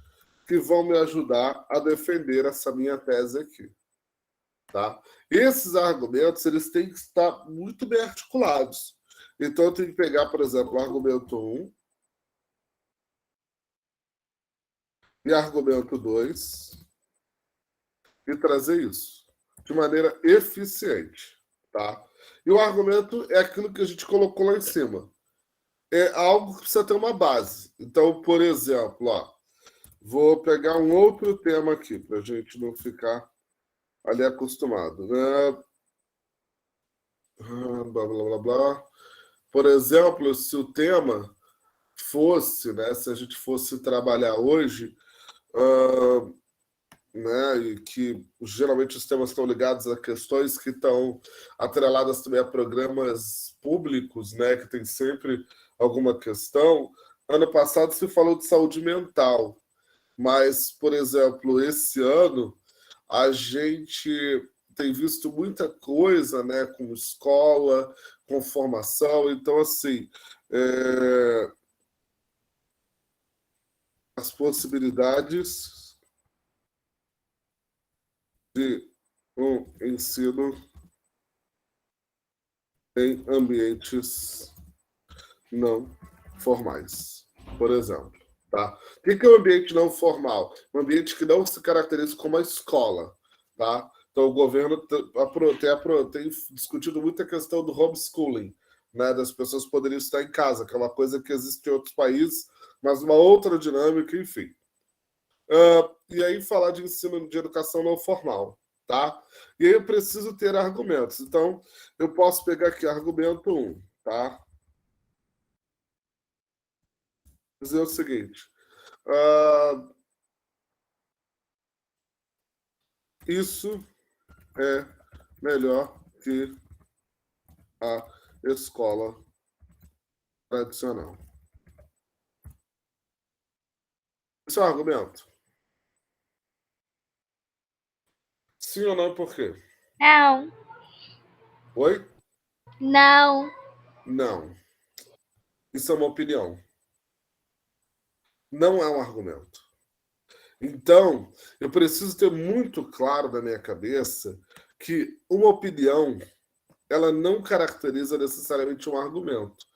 que vão me ajudar a defender essa minha tese aqui, tá? Esses argumentos, eles têm que estar muito bem articulados. Então, eu tenho que pegar, por exemplo, o argumento 1 e argumento 2 e trazer isso de maneira eficiente, tá? E o argumento é aquilo que a gente colocou lá em cima. É algo que precisa ter uma base. Então, por exemplo, ó, vou pegar um outro tema aqui, para a gente não ficar ali acostumado, né? Blá, blá, blá, blá. Por exemplo, se o tema fosse, né, se a gente fosse trabalhar hoje, né, e que geralmente os temas estão ligados a questões que estão atreladas também a programas públicos, né, que tem sempre alguma questão. Ano passado se falou de saúde mental, mas, por exemplo, esse ano a gente tem visto muita coisa, né, com escola, com formação, então, assim, as possibilidades de um ensino em ambientes não formais, por exemplo. Tá? O que é um ambiente não formal? Um ambiente que não se caracteriza como a escola. Tá? Então, o governo tem discutido muito a questão do homeschooling, né? Das pessoas poderem estar em casa, que é uma coisa que existe em outros países, mas uma outra dinâmica, enfim. E aí, falar de ensino de educação não formal. Tá? E aí, eu preciso ter argumentos. Então, eu posso pegar aqui argumento 1. Tá? Dizer o seguinte: uh, isso é melhor que a escola tradicional. Esse é um argumento? Sim ou não, por quê? Não, Oi? não. Não. Isso é uma opinião. Não é um argumento. Então, eu preciso ter muito claro na minha cabeça que uma opinião, ela não caracteriza necessariamente um argumento.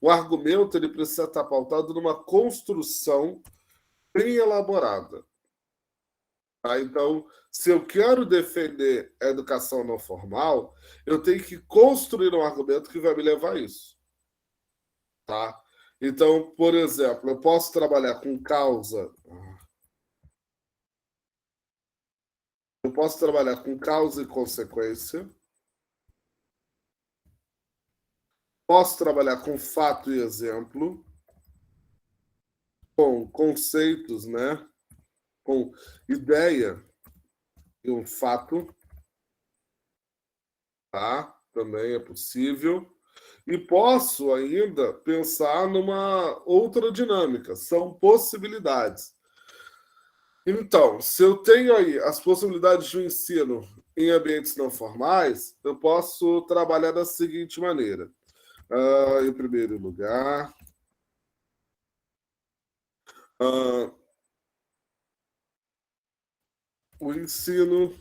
O argumento, ele precisa estar pautado numa construção bem elaborada. Tá? Então, se eu quero defender a educação não formal, eu tenho que construir um argumento que vai me levar a isso. Tá? Então, por exemplo, eu posso trabalhar com causa. Eu posso trabalhar com causa e consequência. Posso trabalhar com fato e exemplo. Com conceitos, né? Com ideia e um fato. Tá? Também é possível. E posso ainda pensar numa outra dinâmica, são possibilidades. Então, se eu tenho aí as possibilidades de um ensino em ambientes não formais, eu posso trabalhar da seguinte maneira. Em primeiro lugar, o ensino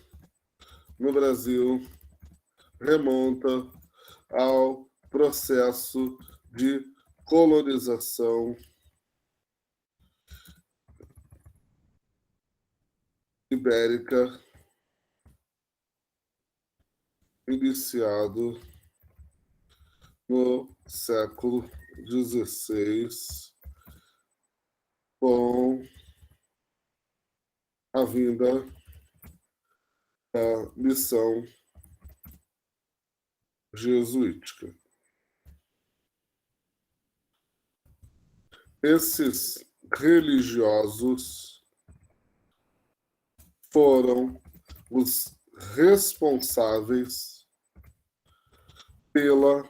no Brasil remonta ao processo de colonização ibérica iniciado no século XVI, com a vinda da missão jesuítica. esses religiosos foram os responsáveis pela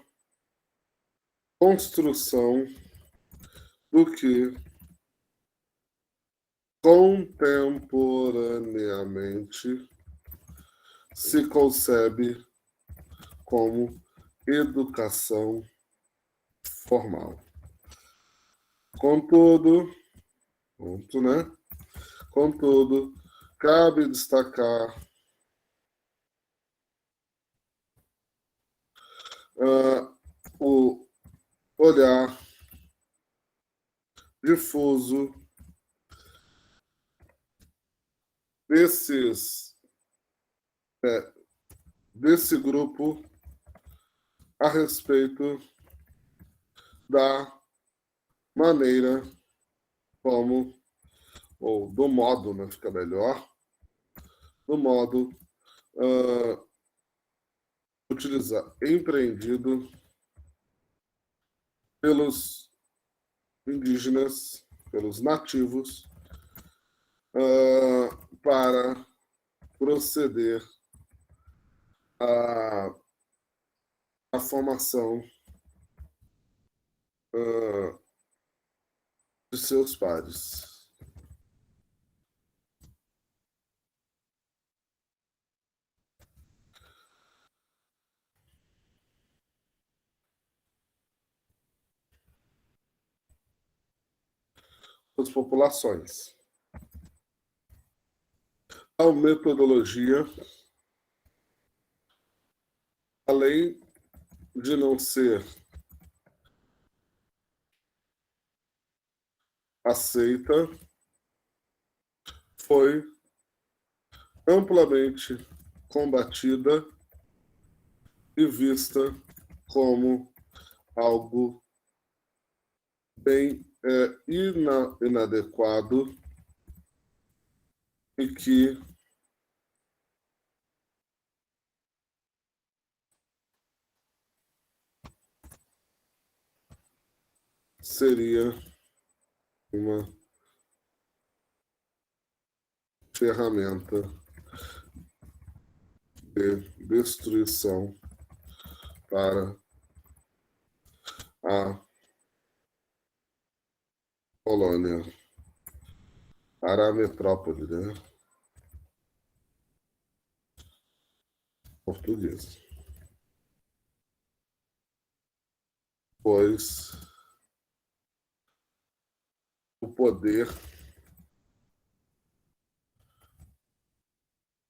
construção do que contemporaneamente se concebe como educação formal. Contudo, cabe destacar o olhar difuso desse grupo a respeito da maneira como, ou do modo, né, fica melhor, do modo empreendido pelos indígenas, pelos nativos, para proceder à formação de seus pares. As populações. A metodologia, além de não ser aceita, foi amplamente combatida e vista como algo bem inadequado e que seria uma ferramenta de destruição para a colônia, para a metrópole, né, portuguesa. Pois o poder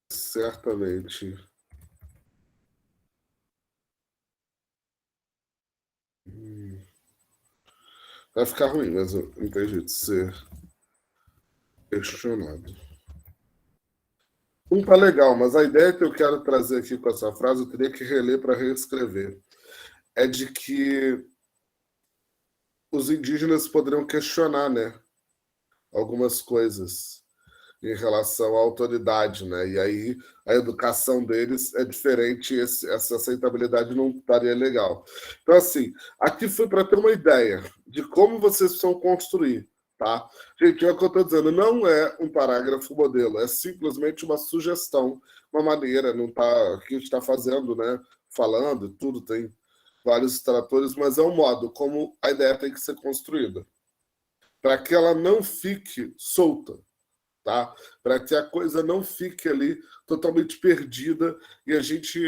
certamente vai ficar ruim, mas não tem jeito de ser questionado. Não tá legal, mas a ideia que eu quero trazer aqui com essa frase, eu teria que reler para reescrever, é de que os indígenas poderiam questionar, né, algumas coisas em relação à autoridade, né? E aí a educação deles é diferente, essa aceitabilidade não estaria legal. Então, assim, aqui foi para ter uma ideia de como vocês precisam construir, tá? Gente, é o que eu estou dizendo, não é um parágrafo modelo, é simplesmente uma sugestão, uma maneira, não tá, que a gente está fazendo, né? Falando, tudo tem vários tratores, mas é um modo como a ideia tem que ser construída, para que ela não fique solta, tá? Para que a coisa não fique ali totalmente perdida e a gente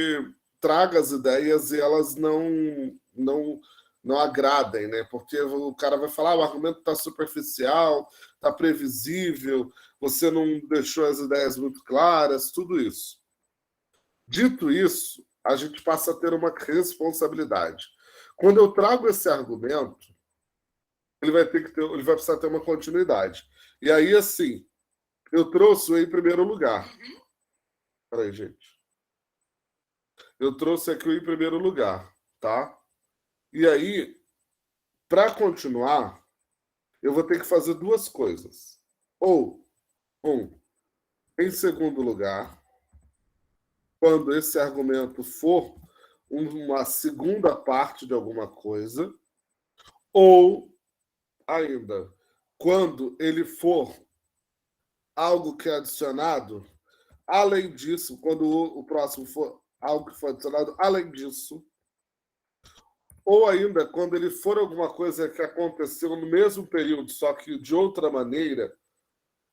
traga as ideias e elas não agradem, né? Porque o cara vai falar, o argumento está superficial, está previsível, você não deixou as ideias muito claras, tudo isso. Dito isso, a gente passa a ter uma responsabilidade. Quando eu trago esse argumento, ele vai precisar ter uma continuidade. E aí, assim, eu trouxe em primeiro lugar. Peraí, gente. Eu trouxe aqui em primeiro lugar, tá? E aí, para continuar, eu vou ter que fazer duas coisas. Ou, em segundo lugar, quando esse argumento for uma segunda parte de alguma coisa, ou ainda, quando ele for algo que é adicionado, além disso, quando o próximo for algo que foi adicionado, além disso, ou ainda quando ele for alguma coisa que aconteceu no mesmo período, só que de outra maneira,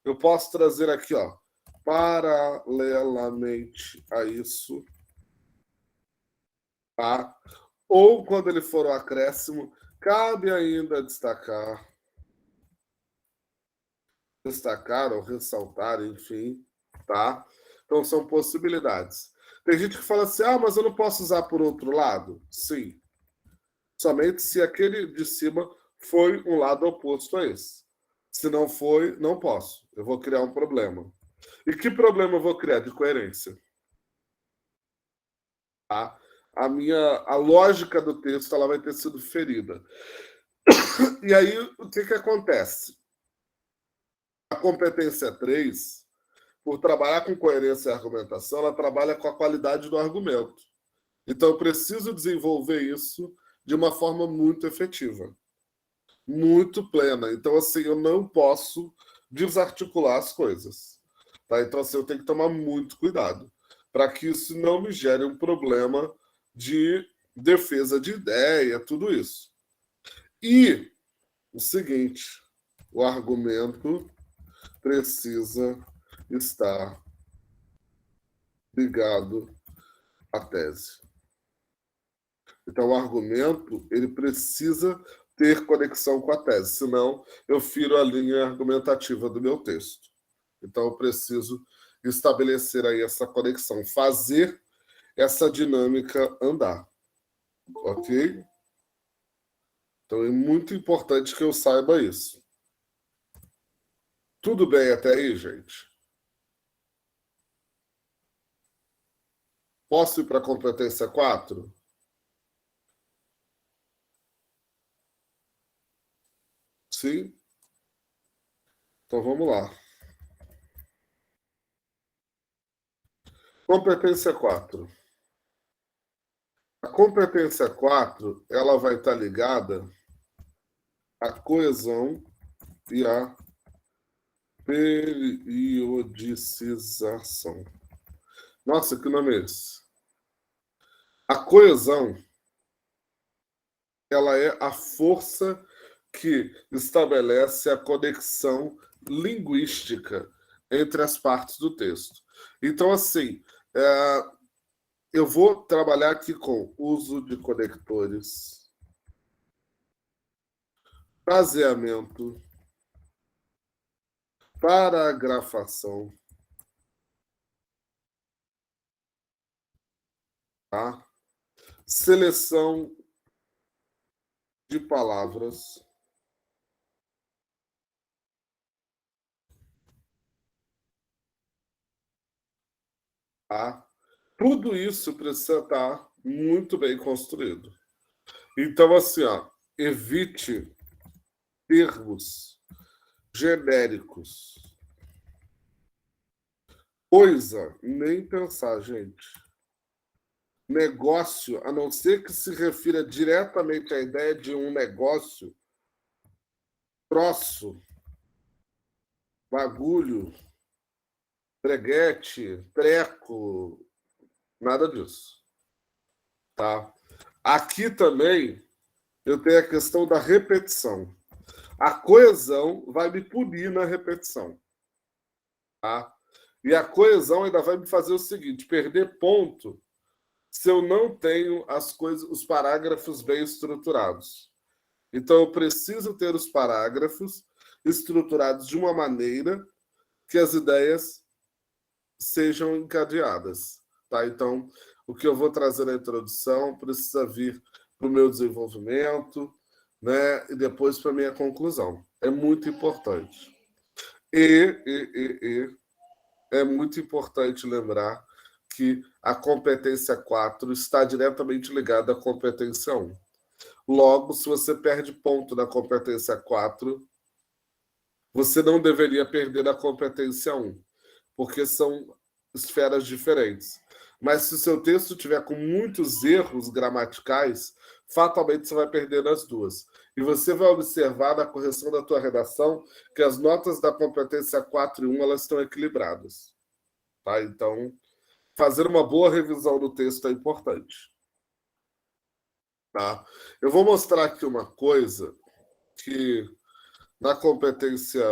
eu posso trazer aqui, ó, paralelamente a isso, tá? Ou quando ele for o acréscimo, cabe ainda destacar ou ressaltar, enfim, tá? Então são possibilidades. Tem gente que fala assim: ah, mas eu não posso usar por outro lado? Sim, somente se aquele de cima foi um lado oposto a esse. Se não foi, não posso. Eu vou criar um problema. E que problema eu vou criar? De coerência. Tá? A lógica do texto ela vai ter sido ferida. E aí, o que acontece? A competência 3, por trabalhar com coerência e argumentação, ela trabalha com a qualidade do argumento. Então, eu preciso desenvolver isso de uma forma muito efetiva, muito plena. Então, assim, eu não posso desarticular as coisas. Tá? Então, assim, eu tenho que tomar muito cuidado para que isso não me gere um problema de defesa de ideia, tudo isso. E o seguinte, o argumento precisa estar ligado à tese. Então, o argumento ele precisa ter conexão com a tese, senão eu firo a linha argumentativa do meu texto. Então, eu preciso estabelecer aí essa conexão, fazer essa dinâmica andar. Ok? Então, é muito importante que eu saiba isso. Tudo bem até aí, gente? Posso ir para a competência 4? Sim? Então, vamos lá. Competência 4. A competência 4 ela vai estar ligada à coesão e à periodicização. Nossa, que nome é esse? A coesão ela é a força que estabelece a conexão linguística entre as partes do texto. Então, assim, eu vou trabalhar aqui com uso de conectores, fraseamento, paragrafação, tá? Seleção de palavras, tá? Tudo isso precisa estar muito bem construído. Então, assim, ó, evite termos genéricos. Coisa, nem pensar, gente. Negócio, a não ser que se refira diretamente à ideia de um negócio, troço, bagulho, preguete, treco, nada disso. Tá? Aqui também eu tenho a questão da repetição. A coesão vai me punir na repetição. Tá? E a coesão ainda vai me fazer o seguinte: perder ponto se eu não tenho as coisas, os parágrafos bem estruturados. Então, eu preciso ter os parágrafos estruturados de uma maneira que as ideias sejam encadeadas. Tá? Então, o que eu vou trazer na introdução precisa vir para o meu desenvolvimento, né? E depois para a minha conclusão. É muito importante. É muito importante lembrar que a competência 4 está diretamente ligada à competência 1. Logo, se você perde ponto na competência 4, você não deveria perder na competência 1, porque são esferas diferentes. Mas se o seu texto tiver com muitos erros gramaticais, fatalmente você vai perder nas duas. E você vai observar na correção da tua redação que as notas da competência 4 e 1 elas estão equilibradas. Tá? Então, fazer uma boa revisão do texto é importante. Tá? Eu vou mostrar aqui uma coisa que na competência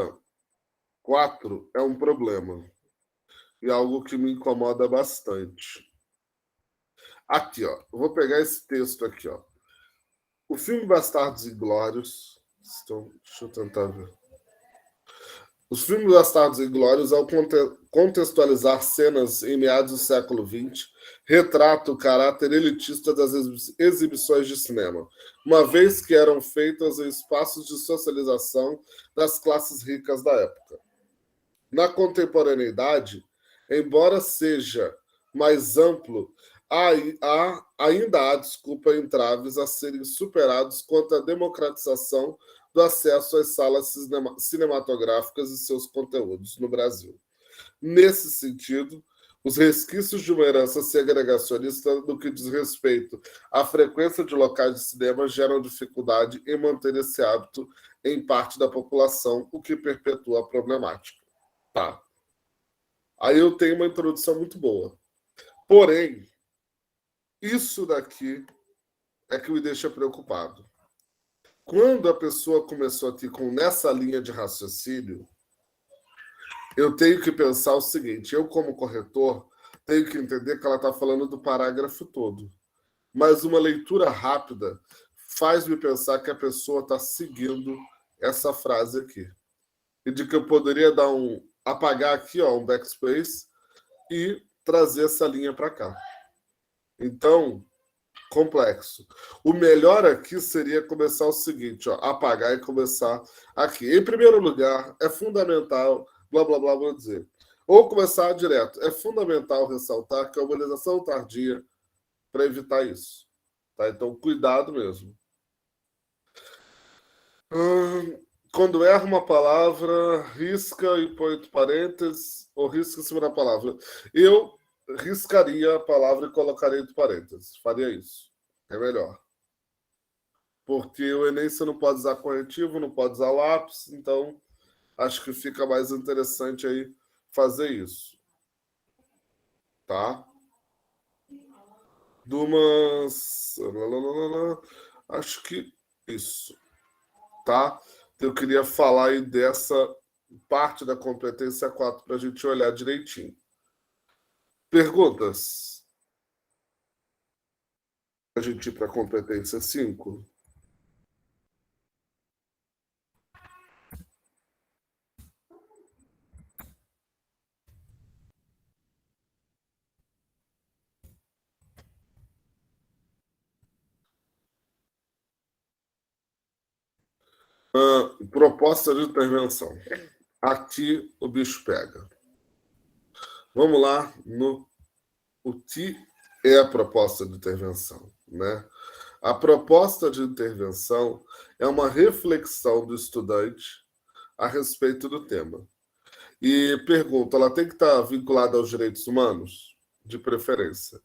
4 é um problema. E algo que me incomoda bastante. Aqui, ó. Eu vou pegar esse texto aqui, ó. O filme Bastardos Inglórios. Deixa eu tentar ver. Os filmes Bastardos Inglórios, ao contextualizar cenas em meados do século XX, retrata o caráter elitista das exibições de cinema, uma vez que eram feitas em espaços de socialização das classes ricas da época. Na contemporaneidade, embora seja mais amplo, ainda há entraves a serem superados quanto à democratização do acesso às salas cinematográficas e seus conteúdos no Brasil. Nesse sentido, os resquícios de uma herança segregacionista no que diz respeito à frequência de locais de cinema geram dificuldade em manter esse hábito em parte da população, o que perpetua a problemática. Tá. Aí eu tenho uma introdução muito boa. Porém, isso daqui é que me deixa preocupado. Quando a pessoa começou aqui com nessa linha de raciocínio, eu tenho que pensar o seguinte: eu, como corretor, tenho que entender que ela está falando do parágrafo todo. Mas uma leitura rápida faz-me pensar que a pessoa está seguindo essa frase aqui. E de que eu poderia dar apagar aqui, ó, um backspace e trazer essa linha para cá. Então, complexo. O melhor aqui seria começar o seguinte, ó, apagar e começar aqui. Em primeiro lugar, é fundamental, blá, blá, blá, vou dizer. Ou começar direto. É fundamental ressaltar que a humanização tardia para evitar isso. Tá? Então, cuidado mesmo. Quando erra uma palavra, risca e põe entre parênteses, ou risca em cima da palavra. Eu riscaria a palavra e colocaria entre parênteses. Faria isso. É melhor. Porque o Enem você não pode usar corretivo, não pode usar lápis, então acho que fica mais interessante aí fazer isso. Tá? Dumas. Acho que isso. Tá? Eu queria falar aí dessa parte da competência 4 para a gente olhar direitinho. Perguntas? A gente ir para a competência 5? Proposta de intervenção. Aqui o bicho pega. Vamos lá no o que é a proposta de intervenção, né? A proposta de intervenção é uma reflexão do estudante a respeito do tema. E pergunta, ela tem que estar vinculada aos direitos humanos? De preferência.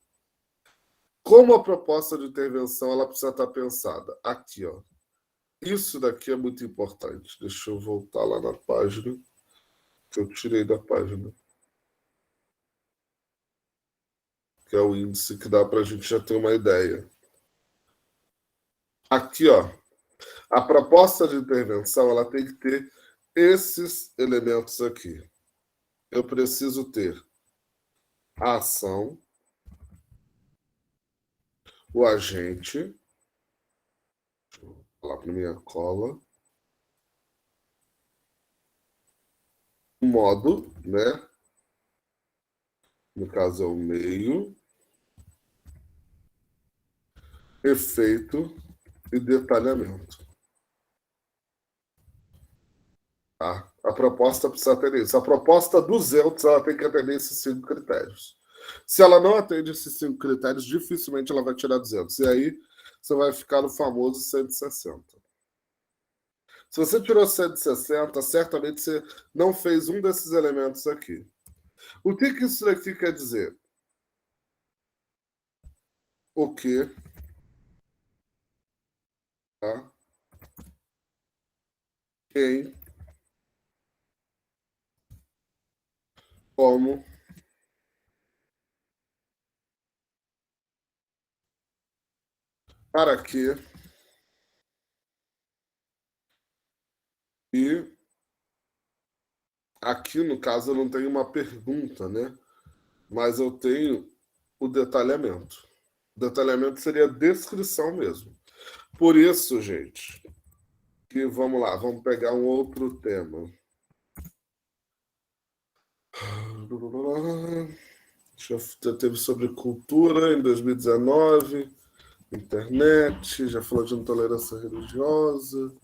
Como a proposta de intervenção ela precisa estar pensada? Aqui, ó. Isso daqui é muito importante. Deixa eu voltar lá na página que eu tirei da página. Que é o índice que dá para a gente já ter uma ideia. Aqui, ó. A proposta de intervenção ela tem que ter esses elementos aqui. Eu preciso ter a ação, o agente, deixa eu falar para minha cola, o modo, né? No caso é o meio, efeito e detalhamento. Tá? A proposta precisa ter isso. A proposta 200 ela tem que atender esses 5 critérios. Se ela não atende esses 5 critérios, dificilmente ela vai tirar 200. E aí você vai ficar no famoso 160. Se você tirou 160, certamente você não fez um desses elementos aqui. O que isso daqui quer dizer? O que? Tá? Quem, como para quê e aqui no caso eu não tenho uma pergunta, né? Mas eu tenho o detalhamento. O detalhamento seria a descrição mesmo. Por isso, gente, que vamos lá, vamos pegar um outro tema. Já teve sobre cultura em 2019, internet, já falou de intolerância religiosa.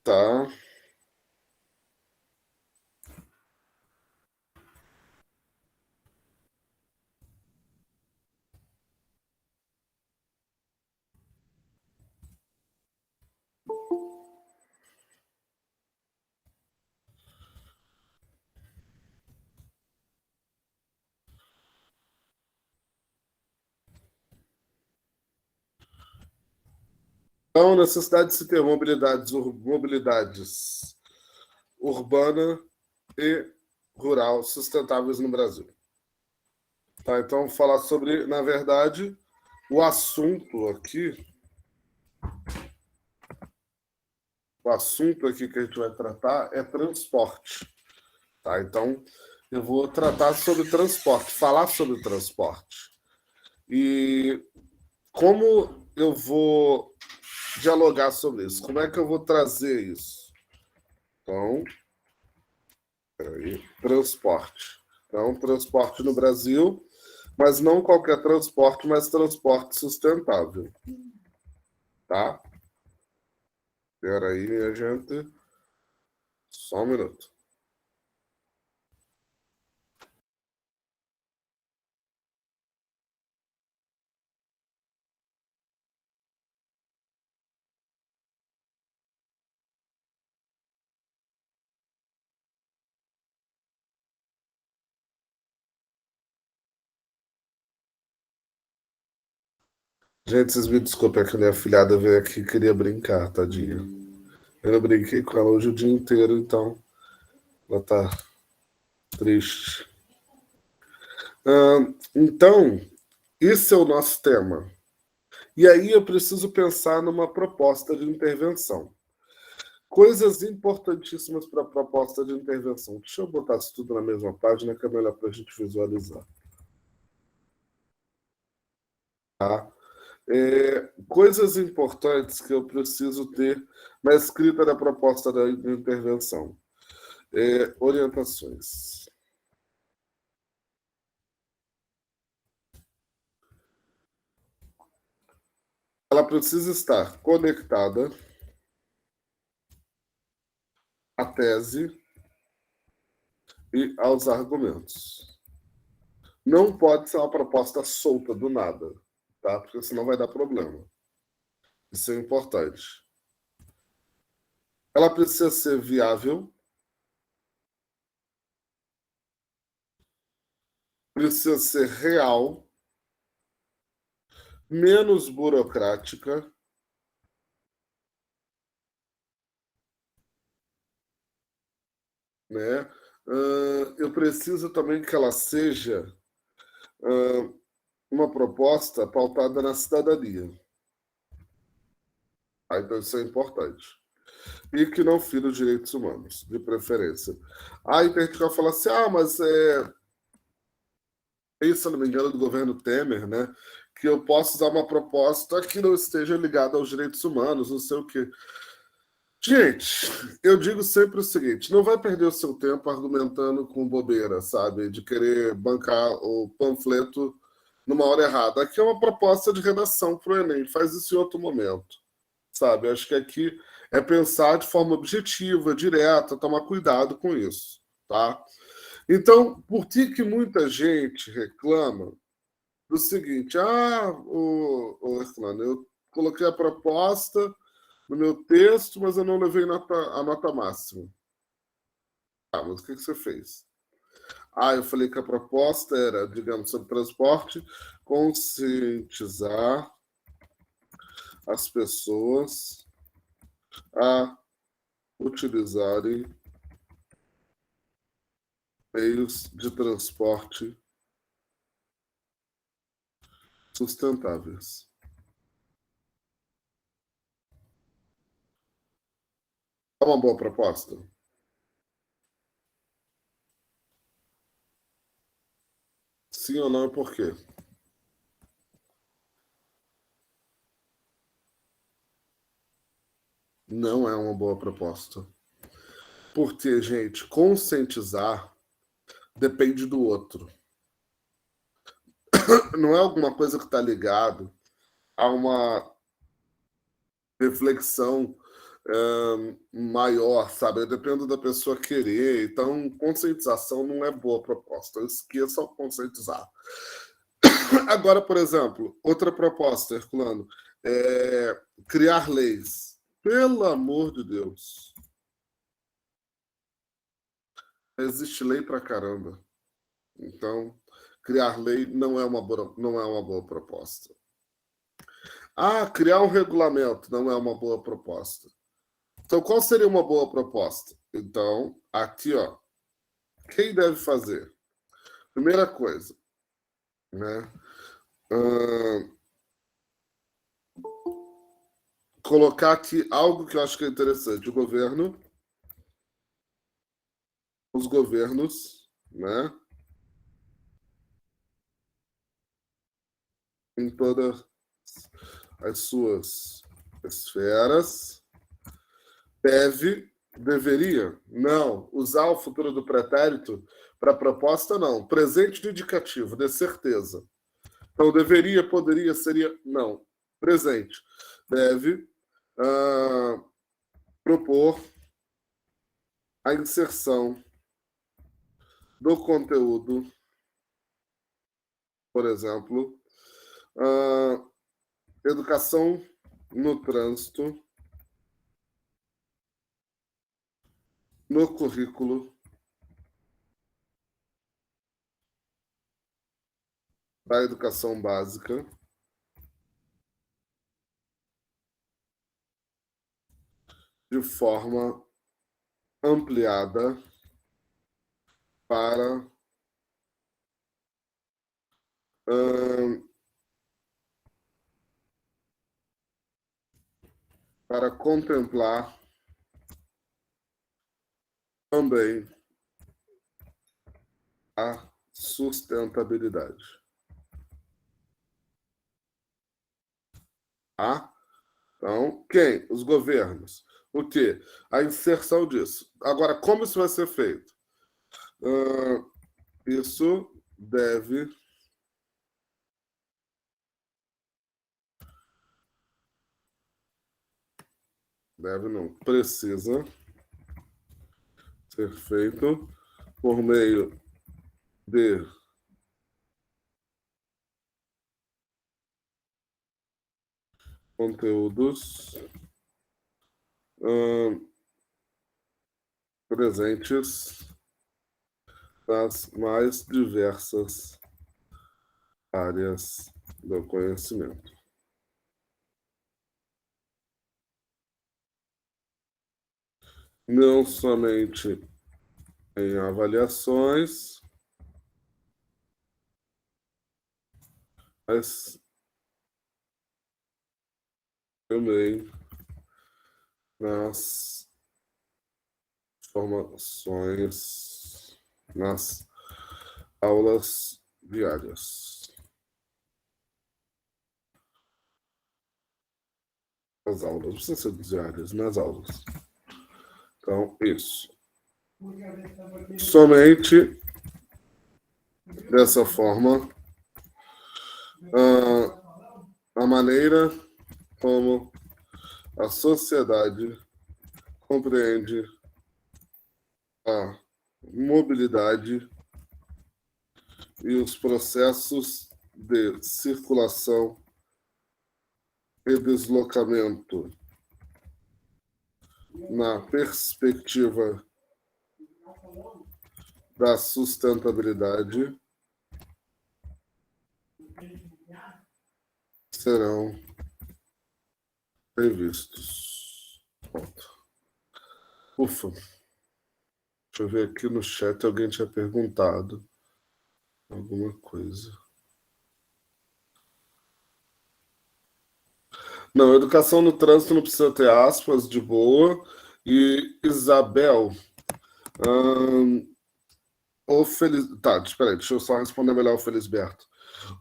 Tá. Então, necessidade de se ter mobilidades urbana e rural sustentáveis no Brasil. Tá, então, falar sobre, na verdade, o assunto aqui que a gente vai tratar é transporte. Tá? Então, eu vou tratar sobre transporte, falar sobre transporte. E como eu vou dialogar sobre isso? Como é que eu vou trazer isso? Então, transporte. Então, transporte no Brasil, mas não qualquer transporte, mas transporte sustentável. Tá? Espera aí, minha gente. Só um minuto. Gente, vocês me desculpem, é que minha afilhada veio aqui e queria brincar, tadinha. Eu não brinquei com ela hoje o dia inteiro, então ela tá triste. Então, esse é o nosso tema. E aí eu preciso pensar numa proposta de intervenção. Coisas importantíssimas para a proposta de intervenção. Deixa eu botar isso tudo na mesma página, que é melhor para a gente visualizar. Tá? Coisas importantes que eu preciso ter na escrita da proposta de intervenção. Orientações. Ela precisa estar conectada à tese e aos argumentos. Não pode ser uma proposta solta do nada, tá? Porque senão vai dar problema. Isso é importante. Ela precisa ser viável, precisa ser real, menos burocrática, né? Eu preciso também que ela seja uma proposta pautada na cidadania. Então, isso é importante. E que não fira os direitos humanos, de preferência. Aí tem gente que vai falar assim, mas isso, se eu não me engano, do governo Temer, né? Que eu posso usar uma proposta que não esteja ligada aos direitos humanos, não sei o quê. Gente, eu digo sempre o seguinte: não vai perder o seu tempo argumentando com bobeira, sabe? De querer bancar o panfleto numa hora errada. Aqui é uma proposta de redação para o Enem, faz isso em outro momento, sabe? Acho que aqui é pensar de forma objetiva, direta, tomar cuidado com isso, tá? Então, por que muita gente reclama do seguinte: Herculano, eu coloquei a proposta no meu texto, mas eu não levei a nota máxima. Mas o que você fez? Eu falei que a proposta era, digamos, sobre transporte, conscientizar as pessoas a utilizarem meios de transporte sustentáveis. É uma boa proposta? Sim ou não e por quê? Não é uma boa proposta. Porque, gente, conscientizar depende do outro. Não é alguma coisa que está ligado a uma reflexão maior, sabe? Depende da pessoa querer. Então, conscientização não é boa proposta. Eu esqueço conscientizar. Agora, por exemplo, outra proposta, Herculano, é criar leis. Pelo amor de Deus. Existe lei pra caramba. Então, criar lei não é uma boa proposta. Ah, criar um regulamento não é uma boa proposta. Então, qual seria uma boa proposta? Então, aqui, ó, quem deve fazer? Primeira coisa, né? Colocar aqui algo que eu acho que é interessante. Os governos, né? Em todas as suas esferas, deveria, não, usar o futuro do pretérito para proposta, não. Presente de indicativo, de certeza. Então, deveria, poderia, seria, não. Presente. Deve propor a inserção do conteúdo, por exemplo, educação no trânsito, no currículo da educação básica, de forma ampliada para contemplar também a sustentabilidade. Tá? Então, quem? Os governos. O quê? A inserção disso. Agora, como isso vai ser feito? Isso deve não, precisa ser feito por meio de conteúdos presentes nas mais diversas áreas do conhecimento. Não somente em avaliações, mas também nas formações, nas aulas diárias. As aulas, não precisa ser diárias, nas aulas. Então, isso. Somente dessa forma, a maneira como a sociedade compreende a mobilidade e os processos de circulação e deslocamento na perspectiva da sustentabilidade serão previstos. ponto. Ufa. Deixa eu ver aqui no chat, alguém tinha perguntado alguma coisa. Não, educação no trânsito não precisa ter aspas, de boa. E Isabel, Tá, espera aí, deixa eu só responder melhor o Felisberto.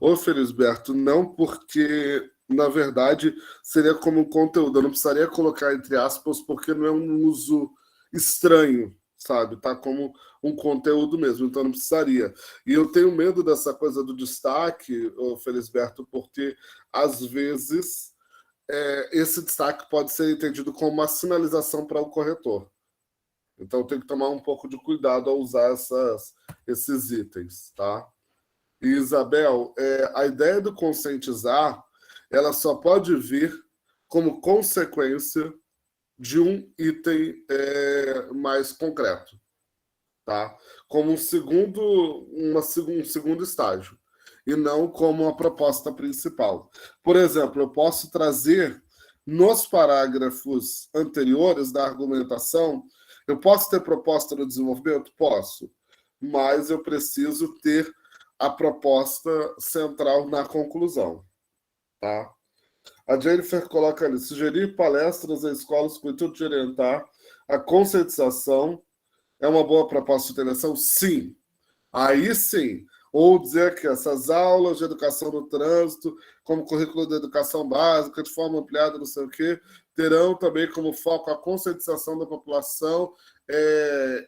O Felisberto, não, porque, na verdade, seria como um conteúdo. Eu não precisaria colocar entre aspas, porque não é um uso estranho, sabe? Tá como um conteúdo mesmo, então não precisaria. E eu tenho medo dessa coisa do destaque, o Felisberto, porque, às vezes, esse destaque pode ser entendido como uma sinalização para o corretor. Então tem que tomar um pouco de cuidado ao usar esses itens, tá? E, Isabel, a ideia do conscientizar, ela só pode vir como consequência de um item mais concreto, tá? Como um segundo estágio, e não como a proposta principal. Por exemplo, eu posso trazer nos parágrafos anteriores da argumentação, eu posso ter proposta no desenvolvimento? Posso, mas eu preciso ter a proposta central na conclusão, tá? A Jennifer coloca ali, sugerir palestras a escolas com o intuito de orientar a conscientização é uma boa proposta de interação? Sim. Aí sim. Ou dizer que essas aulas de educação no trânsito, como currículo de educação básica, de forma ampliada, não sei o quê, terão também como foco a conscientização da população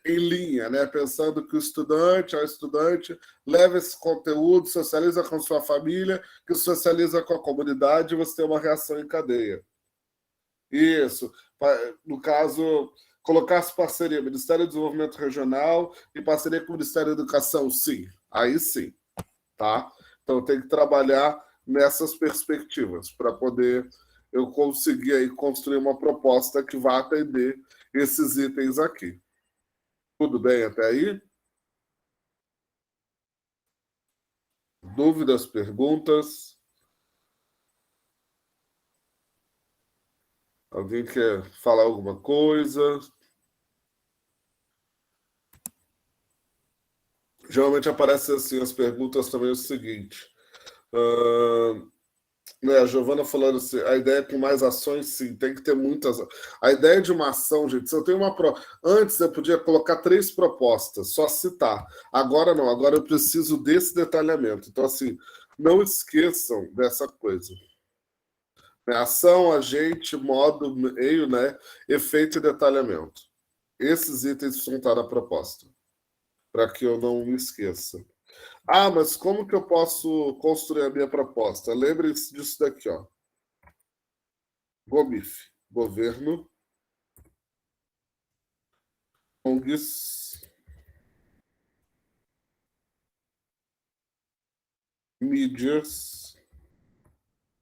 em linha, né? Pensando que o estudante, a estudante, leva esse conteúdo, socializa com sua família, que socializa com a comunidade, e você tem uma reação em cadeia. Isso. No caso, colocasse parceria, Ministério do Desenvolvimento Regional e parceria com o Ministério da Educação, sim. Aí sim, tá? Então tem que trabalhar nessas perspectivas para poder eu conseguir aí construir uma proposta que vá atender esses itens aqui. Tudo bem até aí? Dúvidas, perguntas? Alguém quer falar alguma coisa? Geralmente aparece assim as perguntas também o seguinte. Né, a Giovana falando assim, a ideia é com mais ações, sim, tem que ter muitas. A ideia de uma ação, gente, se eu tenho uma antes eu podia colocar 3 propostas, só citar. Agora não, agora eu preciso desse detalhamento. Então, assim, não esqueçam dessa coisa. Né? Ação, agente, modo, meio, né? Efeito e detalhamento. Esses itens precisam estar na proposta, para que eu não me esqueça. Ah, mas como que eu posso construir a minha proposta? Lembre-se disso daqui, ó. GOMIF, Governo, ONGs, mídias,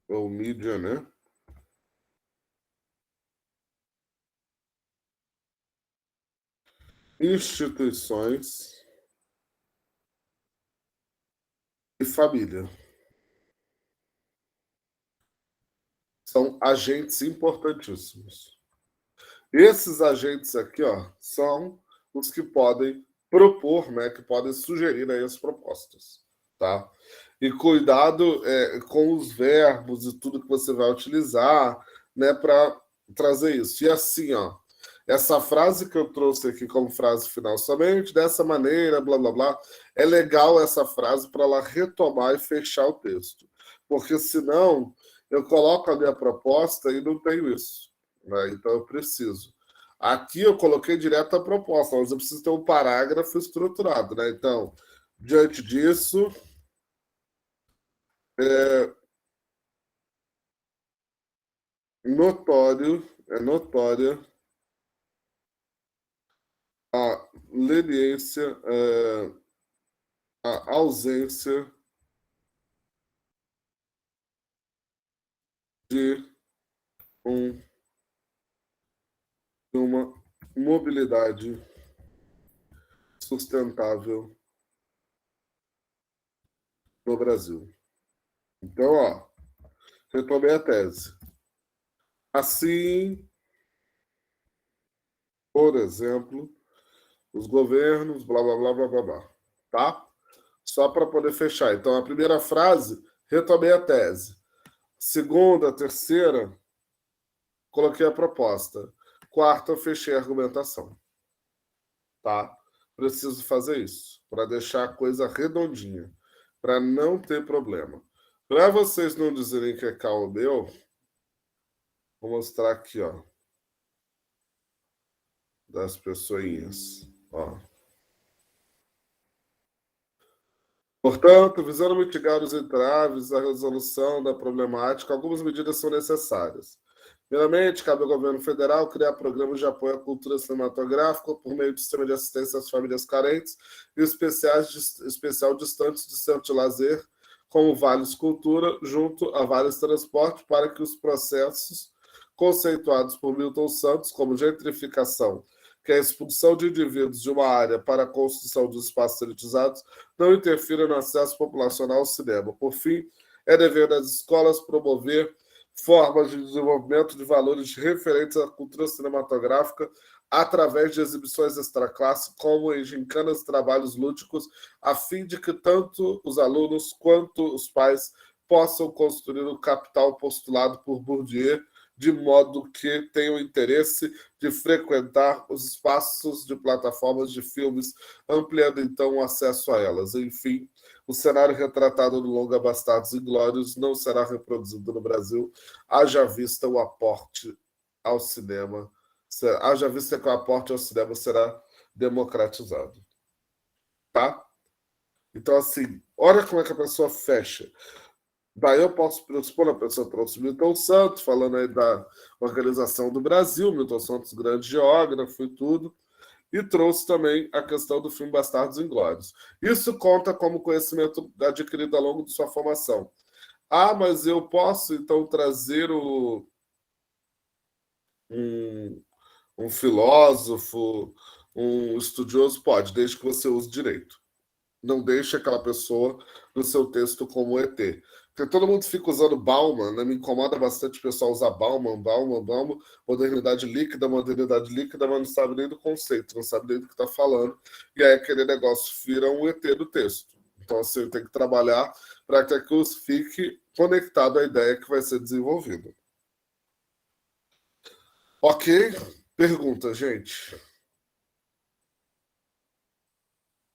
ou mídia, né? Instituições e família. São agentes importantíssimos. Esses agentes aqui, ó, são os que podem propor, né, que podem sugerir aí as propostas, tá? E cuidado com os verbos e tudo que você vai utilizar, né, para trazer isso. E assim, ó, essa frase que eu trouxe aqui como frase final somente, dessa maneira, blá, blá, blá, é legal essa frase para ela retomar e fechar o texto. Porque senão eu coloco a minha proposta e não tenho isso. Né? Então eu preciso. Aqui eu coloquei direto a proposta, mas eu preciso ter um parágrafo estruturado. Né? Então, diante disso, notória a leniência, a ausência de um, uma mobilidade sustentável no Brasil. Então, ó, retomei a tese. Assim, Por exemplo, os governos, blá, blá, blá, blá, blá, blá. Tá? Só para poder fechar. Então, a primeira frase, retomei a tese. Segunda, terceira, coloquei a proposta. Quarta, eu fechei a argumentação. Tá? Preciso fazer isso para deixar a coisa redondinha, para não ter problema. Para vocês não dizerem que é caô meu, vou mostrar aqui, ó, das pessoinhas. Ó. Portanto, visando mitigar os entraves da resolução da problemática, algumas medidas são necessárias. Primeiramente, cabe ao governo federal criar programas de apoio à cultura cinematográfica por meio do sistema de assistência às famílias carentes e especial distantes de centro de lazer, como Vales Cultura, junto a Vales Transporte, para que os processos conceituados por Milton Santos, como gentrificação, que é a expulsão de indivíduos de uma área para a construção de espaços elitizados, não interfira no acesso populacional ao cinema. Por fim, é dever das escolas promover formas de desenvolvimento de valores referentes à cultura cinematográfica através de exibições extraclasse, como em gincanas e trabalhos lúdicos, a fim de que tanto os alunos quanto os pais possam construir o capital postulado por Bourdieu, de modo que tenham interesse de frequentar os espaços de plataformas de filmes, ampliando então o acesso a elas. Enfim, o cenário retratado no longa Bastardos Inglórios não será reproduzido no Brasil, haja vista o aporte ao cinema, haja vista que o aporte ao cinema será democratizado. Tá? Então, assim, olha como é que a pessoa fecha. Daí eu posso pressupor a pessoa trouxe Milton Santos, falando aí da organização do Brasil, Milton Santos, grande geógrafo e tudo, e trouxe também a questão do filme Bastardos Inglórios. Isso conta como conhecimento adquirido ao longo de sua formação. Ah, mas eu posso, então, trazer um filósofo, um estudioso? Pode, desde que você use direito. Não deixe aquela pessoa no seu texto como ET. Porque todo mundo fica usando Bauman, né? Me incomoda bastante o pessoal usar Bauman, modernidade líquida, mas não sabe nem do conceito, não sabe nem do que está falando. E aí aquele negócio vira um ET do texto. Então, assim, tem que trabalhar para que aquilo fique conectado à ideia que vai ser desenvolvida. Ok? Pergunta, gente.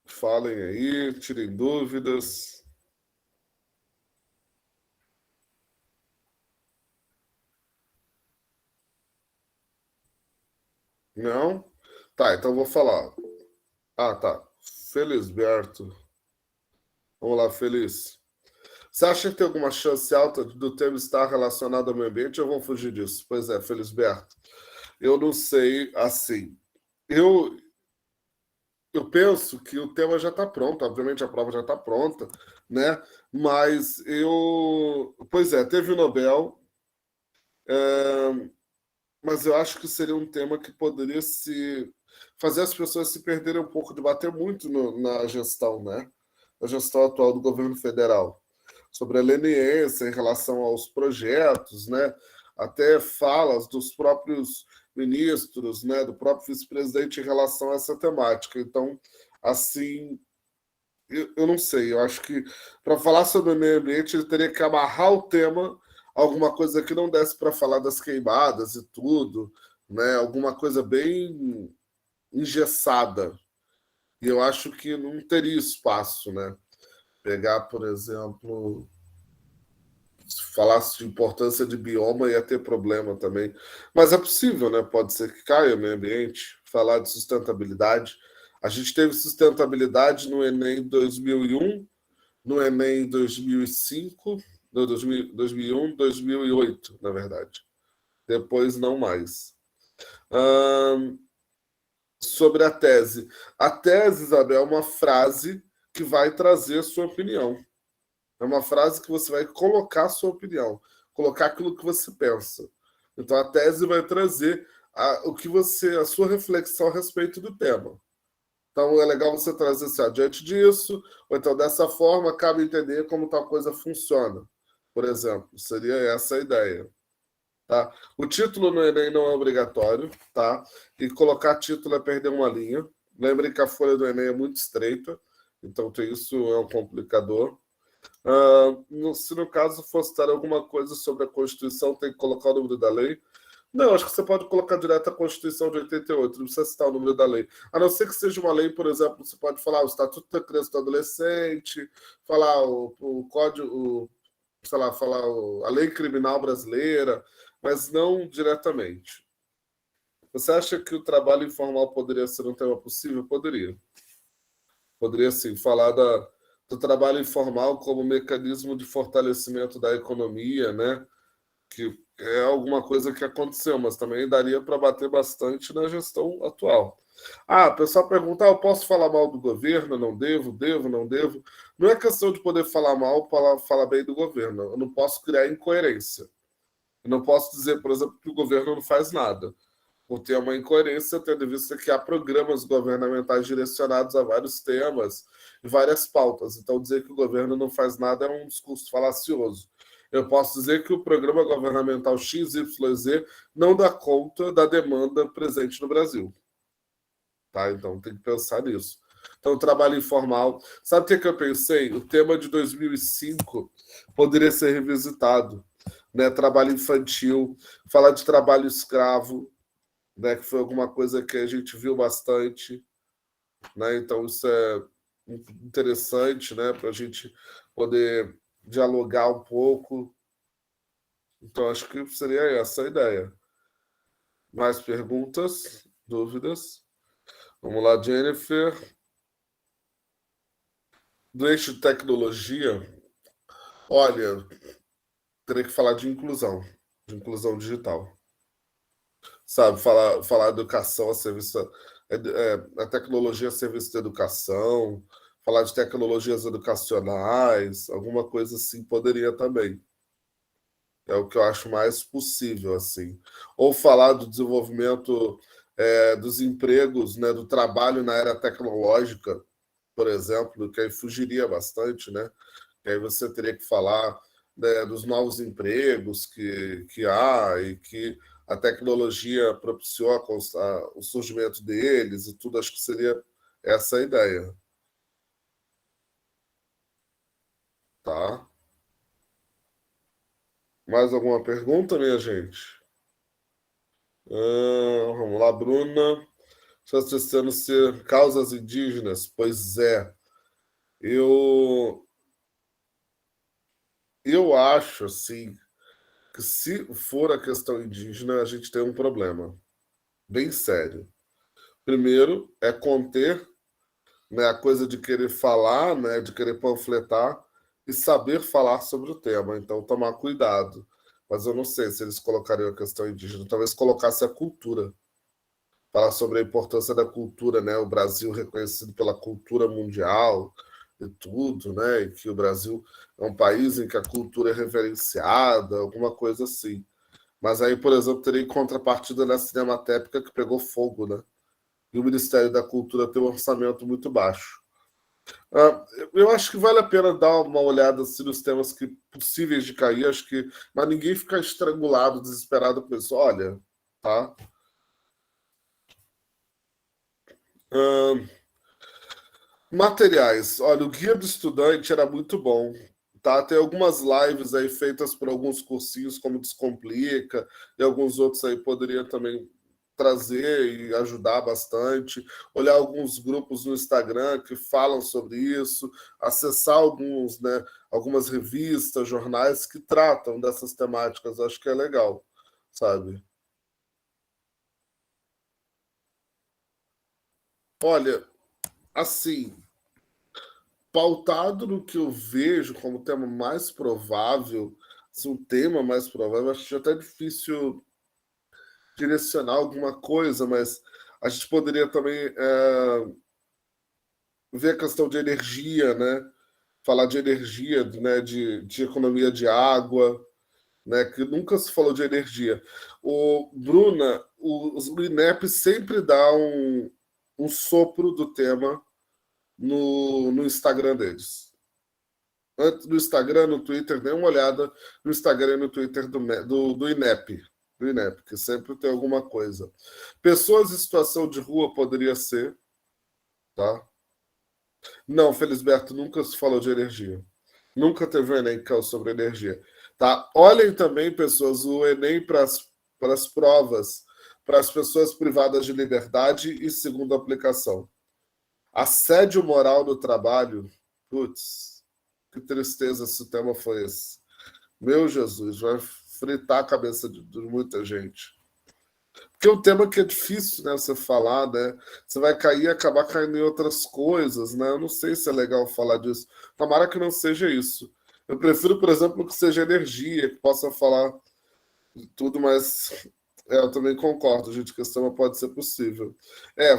Falem aí, tirem dúvidas. Não? Tá, então eu vou falar. Ah, tá. Felisberto. Vamos lá, Feliz. Você acha que tem alguma chance alta do tema estar relacionado ao meio ambiente ou vão fugir disso? Pois é, Felisberto. Eu não sei, assim. Eu, eu penso que o tema já está pronto, obviamente a prova já está pronta, né? Mas eu. Pois é, teve o Nobel, mas eu acho que seria um tema que poderia se fazer as pessoas se perderem um pouco, debater muito na gestão, né? A gestão atual do governo federal, sobre a leniência em relação aos projetos, né? Até falas dos próprios ministros, né? Do próprio vice-presidente em relação a essa temática. Então, assim, eu não sei, eu acho que para falar sobre o meio ambiente ele teria que amarrar o tema a alguma coisa que não desse para falar das queimadas e tudo, né? Alguma coisa bem engessada. E eu acho que não teria espaço, né? Pegar, por exemplo, se falasse de importância de bioma ia ter problema também. Mas é possível, né? Pode ser que caia o meio ambiente, falar de sustentabilidade. A gente teve sustentabilidade no Enem 2001, no Enem 2005, no 2001, 2008, na verdade. Depois não mais. Sobre a tese. A tese, Isabel, é uma frase que vai trazer sua opinião. É uma frase que você vai colocar sua opinião, colocar aquilo que você pensa. Então a tese vai trazer o que a sua reflexão a respeito do tema. Então é legal você trazer assim, diante disso, ou então dessa forma, cabe entender como tal coisa funciona. Por exemplo, seria essa a ideia. tá? O título no Enem não é obrigatório, tá? E colocar título é perder uma linha. Lembrem que a folha do Enem é muito estreita, então isso é um complicador. Se no caso for citar alguma coisa sobre a Constituição, tem que colocar o número da lei. Não, acho que você pode colocar direto a Constituição de 88, não precisa citar o número da lei. A não ser que seja uma lei, por exemplo, você pode falar o Estatuto da Criança e do Adolescente, falar o Código, sei lá, falar a lei criminal brasileira, mas não diretamente. Você acha que o trabalho informal poderia ser um tema possível? Poderia. Poderia, sim, falar do trabalho informal como mecanismo de fortalecimento da economia, né? Que é alguma coisa que aconteceu, mas também daria para bater bastante na gestão atual. Ah, o pessoal pergunta: eu posso falar mal do governo? Não devo, devo, não devo. Não é questão de poder falar mal, falar bem do governo. Eu não posso criar incoerência. Eu não posso dizer, por exemplo, que o governo não faz nada, por ter uma incoerência, tendo em vista que há programas governamentais direcionados a vários temas e várias pautas. Então, dizer que o governo não faz nada é um discurso falacioso. Eu posso dizer que o programa governamental XYZ não dá conta da demanda presente no Brasil. Tá? Então, tem que pensar nisso. Então, o trabalho informal. Sabe o que eu pensei? O tema de 2005 poderia ser revisitado. Né? Trabalho infantil, falar de trabalho escravo, né, que foi alguma coisa que a gente viu bastante, né? Então isso é interessante, né, para a gente poder dialogar um pouco. Então acho que seria essa a ideia. Mais perguntas, dúvidas? Vamos lá, Jennifer. Do eixo tecnologia, olha, teria que falar de inclusão digital. Sabe, falar educação a serviço, a tecnologia a serviço da educação, falar de tecnologias educacionais, alguma coisa assim poderia também. É o que eu acho mais possível, assim. Ou falar do desenvolvimento dos empregos, né, do trabalho na era tecnológica, por exemplo, que aí fugiria bastante, né? Que aí você teria que falar, né, dos novos empregos que há e que a tecnologia propiciou o surgimento deles e tudo. Acho que seria essa a ideia, tá? Mais alguma pergunta, minha gente? Vamos lá, Bruna. Está testando ser causas indígenas? Pois é. Eu, eu acho, assim, que se for a questão indígena, a gente tem um problema bem sério. Primeiro é conter, né, a coisa de querer falar, né, de querer panfletar e saber falar sobre o tema. Então, tomar cuidado. Mas eu não sei se eles colocariam a questão indígena. Talvez colocasse a cultura. Falar sobre a importância da cultura, né? O Brasil reconhecido pela cultura mundial e tudo, né? E que o Brasil é um país em que a cultura é reverenciada, alguma coisa assim. Mas aí, por exemplo, teria em contrapartida na Cinemateca que pegou fogo, né? E o Ministério da Cultura tem um orçamento muito baixo. Eu acho que vale a pena dar uma olhada assim, nos temas que possíveis de cair, acho que, mas ninguém ficar estrangulado, desesperado por isso. Olha, tá? Materiais. Olha, o guia do estudante era muito bom. Tá? Tem algumas lives aí feitas por alguns cursinhos, como Descomplica, e alguns outros aí poderia também trazer e ajudar bastante. Olhar alguns grupos no Instagram que falam sobre isso, acessar alguns, né, algumas revistas, jornais que tratam dessas temáticas. Acho que é legal, sabe? Olha, assim, pautado no que eu vejo como tema mais provável, assim, um tema mais provável, acho que já está difícil direcionar alguma coisa, mas a gente poderia também ver a questão de energia, né? Falar de energia, né? De economia de água, né? Que nunca se falou de energia. O Bruna, o INEP sempre dá um sopro do tema no Instagram deles. No Instagram, no Twitter, dê uma olhada no Instagram e no Twitter do INEP. do INEP, porque sempre tem alguma coisa. Pessoas em situação de rua poderia ser, tá? Não, Felisberto, nunca se falou de energia. Nunca teve um Enem que caiu sobre energia. Tá? Olhem também, pessoas, o Enem para as provas, para as pessoas privadas de liberdade e segundo aplicação. Assédio moral no trabalho, putz, que tristeza se o tema foi esse. Meu Jesus, vai fritar a cabeça de muita gente. Porque é um tema que é difícil, né, você falar, né? Você vai cair e acabar caindo em outras coisas, né? Eu não sei se é legal falar disso. Tomara que não seja isso. Eu prefiro, por exemplo, que seja energia, que possa falar de tudo, mas eu também concordo, gente, que esse tema pode ser possível.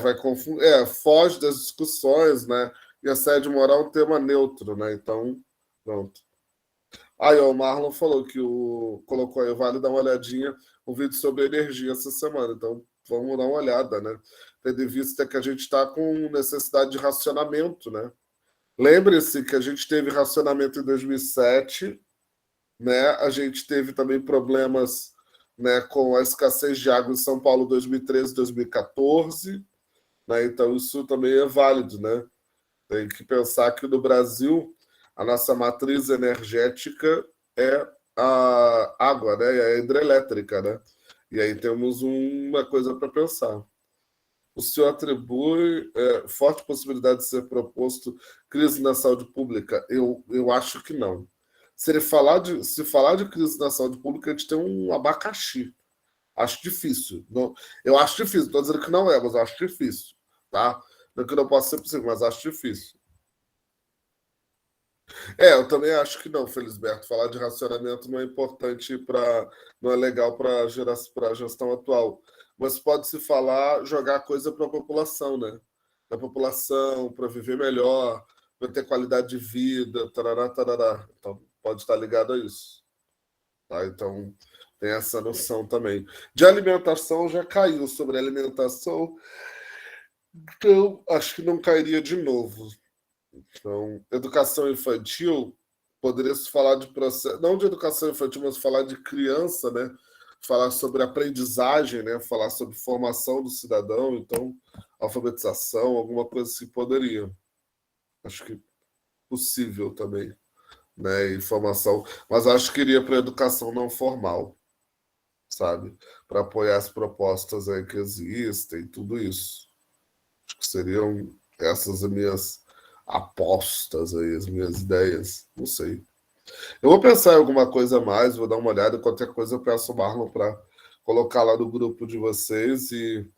Vai confundir, foge das discussões, né? E assédio moral é um tema neutro, né? Então, pronto. Aí, ó, o Marlon falou que colocou aí, vale dar uma olhadinha, um vídeo sobre energia essa semana. Então, vamos dar uma olhada, né? Tendo em vista que a gente está com necessidade de racionamento, né? Lembre-se que a gente teve racionamento em 2007, né? A gente teve também problemas, né, com a escassez de água em São Paulo 2013, 2014, né? Então, isso também é válido, né? Tem que pensar que no Brasil a nossa matriz energética é a água, né? É a hidrelétrica, né? E aí temos uma coisa para pensar. O senhor atribui forte possibilidade de ser proposto crise na saúde pública? Eu acho que não. Se falar de crise na saúde pública, a gente tem um abacaxi. Acho difícil. Não, eu acho difícil. Estou dizendo que não é, mas eu acho difícil. Tá? Não que não possa ser possível, mas acho difícil. Eu também acho que não, Felisberto. Falar de racionamento não é importante para, não é legal para a gestão atual. Mas pode-se falar, jogar coisa para a população, né? Da população, para viver melhor, para ter qualidade de vida, tarará, tarará. Então, pode estar ligado a isso. Tá? Então, tem essa noção também. De alimentação já caiu sobre alimentação, então acho que não cairia de novo. Então, educação infantil, poderia se falar de processo, não de educação infantil, mas falar de criança, né? Falar sobre aprendizagem, né? Falar sobre formação do cidadão, então, alfabetização, alguma coisa assim poderia. Acho que possível também, né? Informação, mas acho que iria para a educação não formal, sabe? Para apoiar as propostas aí que existem, tudo isso. Acho que seriam essas as minhas apostas aí, as minhas ideias. Não sei. Eu vou pensar em alguma coisa a mais, vou dar uma olhada. Qualquer coisa eu peço o Marlon para colocar lá no grupo de vocês e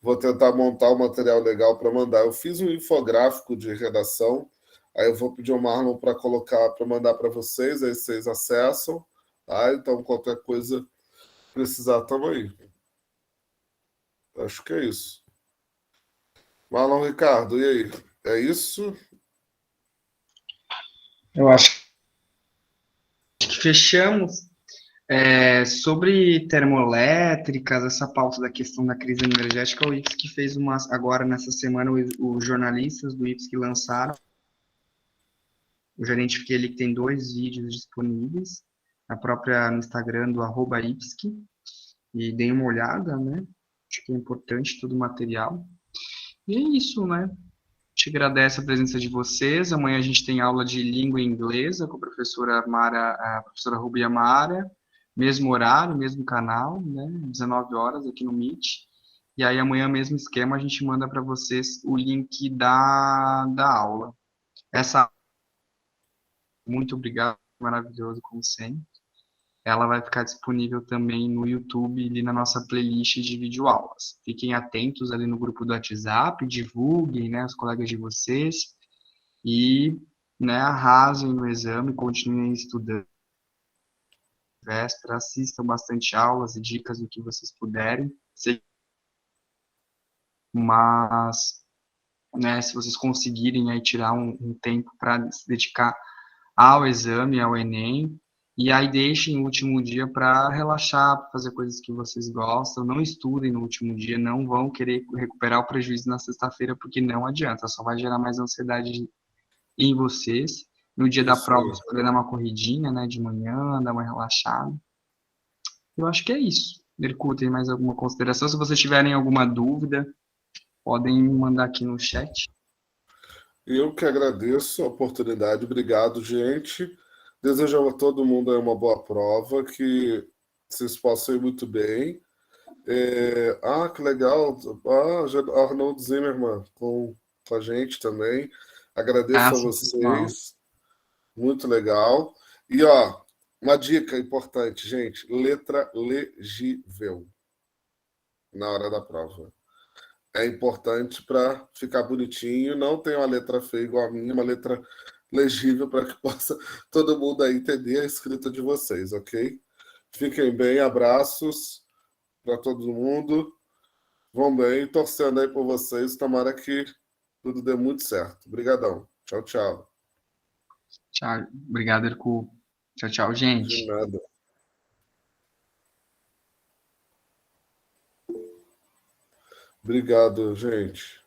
vou tentar montar um material legal para mandar. Eu fiz um infográfico de redação, aí eu vou pedir ao Marlon para colocar, para mandar para vocês, aí vocês acessam, tá? Então, qualquer coisa precisar, estamos aí. Acho que é isso. Marlon Ricardo, e aí? É isso? Eu acho que fechamos. Sobre termoelétricas, essa pauta da questão da crise energética, o IPS que fez agora nessa semana, os jornalistas do IPS que lançaram, eu já identifiquei ele que tem 2 vídeos disponíveis, no Instagram do @IPSC, e dei uma olhada, né? Acho que é importante todo o material. E é isso, né? Te agradeço a presença de vocês. Amanhã a gente tem aula de língua inglesa com a professora Mara, a professora Rubia Mara, mesmo horário, mesmo canal, né? 19 horas aqui no Meet. E aí amanhã mesmo esquema, a gente manda para vocês o link da aula. Muito obrigado, maravilhoso como sempre. Ela vai ficar disponível também no YouTube, ali na nossa playlist de videoaulas. Fiquem atentos ali no grupo do WhatsApp, divulguem, né, os colegas de vocês e, né, arrasem no exame, continuem estudando. Véspera, assistam bastante aulas e dicas do que vocês puderem. Mas, né, se vocês conseguirem aí tirar um tempo para se dedicar ao exame, ao Enem, e aí deixem o último dia para relaxar, para fazer coisas que vocês gostam, não estudem no último dia, não vão querer recuperar o prejuízo na sexta-feira, porque não adianta, só vai gerar mais ansiedade em vocês. No dia da Isso prova, aí. você poder dar uma corridinha, né, de manhã, dar uma relaxada. Eu acho que é isso. Ercul, tem mais alguma consideração? Se vocês tiverem alguma dúvida, podem mandar aqui no chat. Eu que agradeço a oportunidade. Obrigado, gente. Desejo a todo mundo aí uma boa prova, que vocês possam ir muito bem. Que legal. Arnold Zimmermann com a gente também. Agradeço a Sensacional. vocês. Muito legal. E, ó, uma dica importante, gente. Letra legível na hora da prova. É importante para ficar bonitinho. Não tem uma letra feia igual a minha, uma letra legível para que possa todo mundo aí entender a escrita de vocês, ok? Fiquem bem, abraços para todo mundo. Vão bem, torcendo aí por vocês. Tomara que tudo dê muito certo. Obrigadão. Tchau, tchau. Tchau. Obrigado, Ercul. Tchau, tchau, De gente. nada. Obrigado, gente.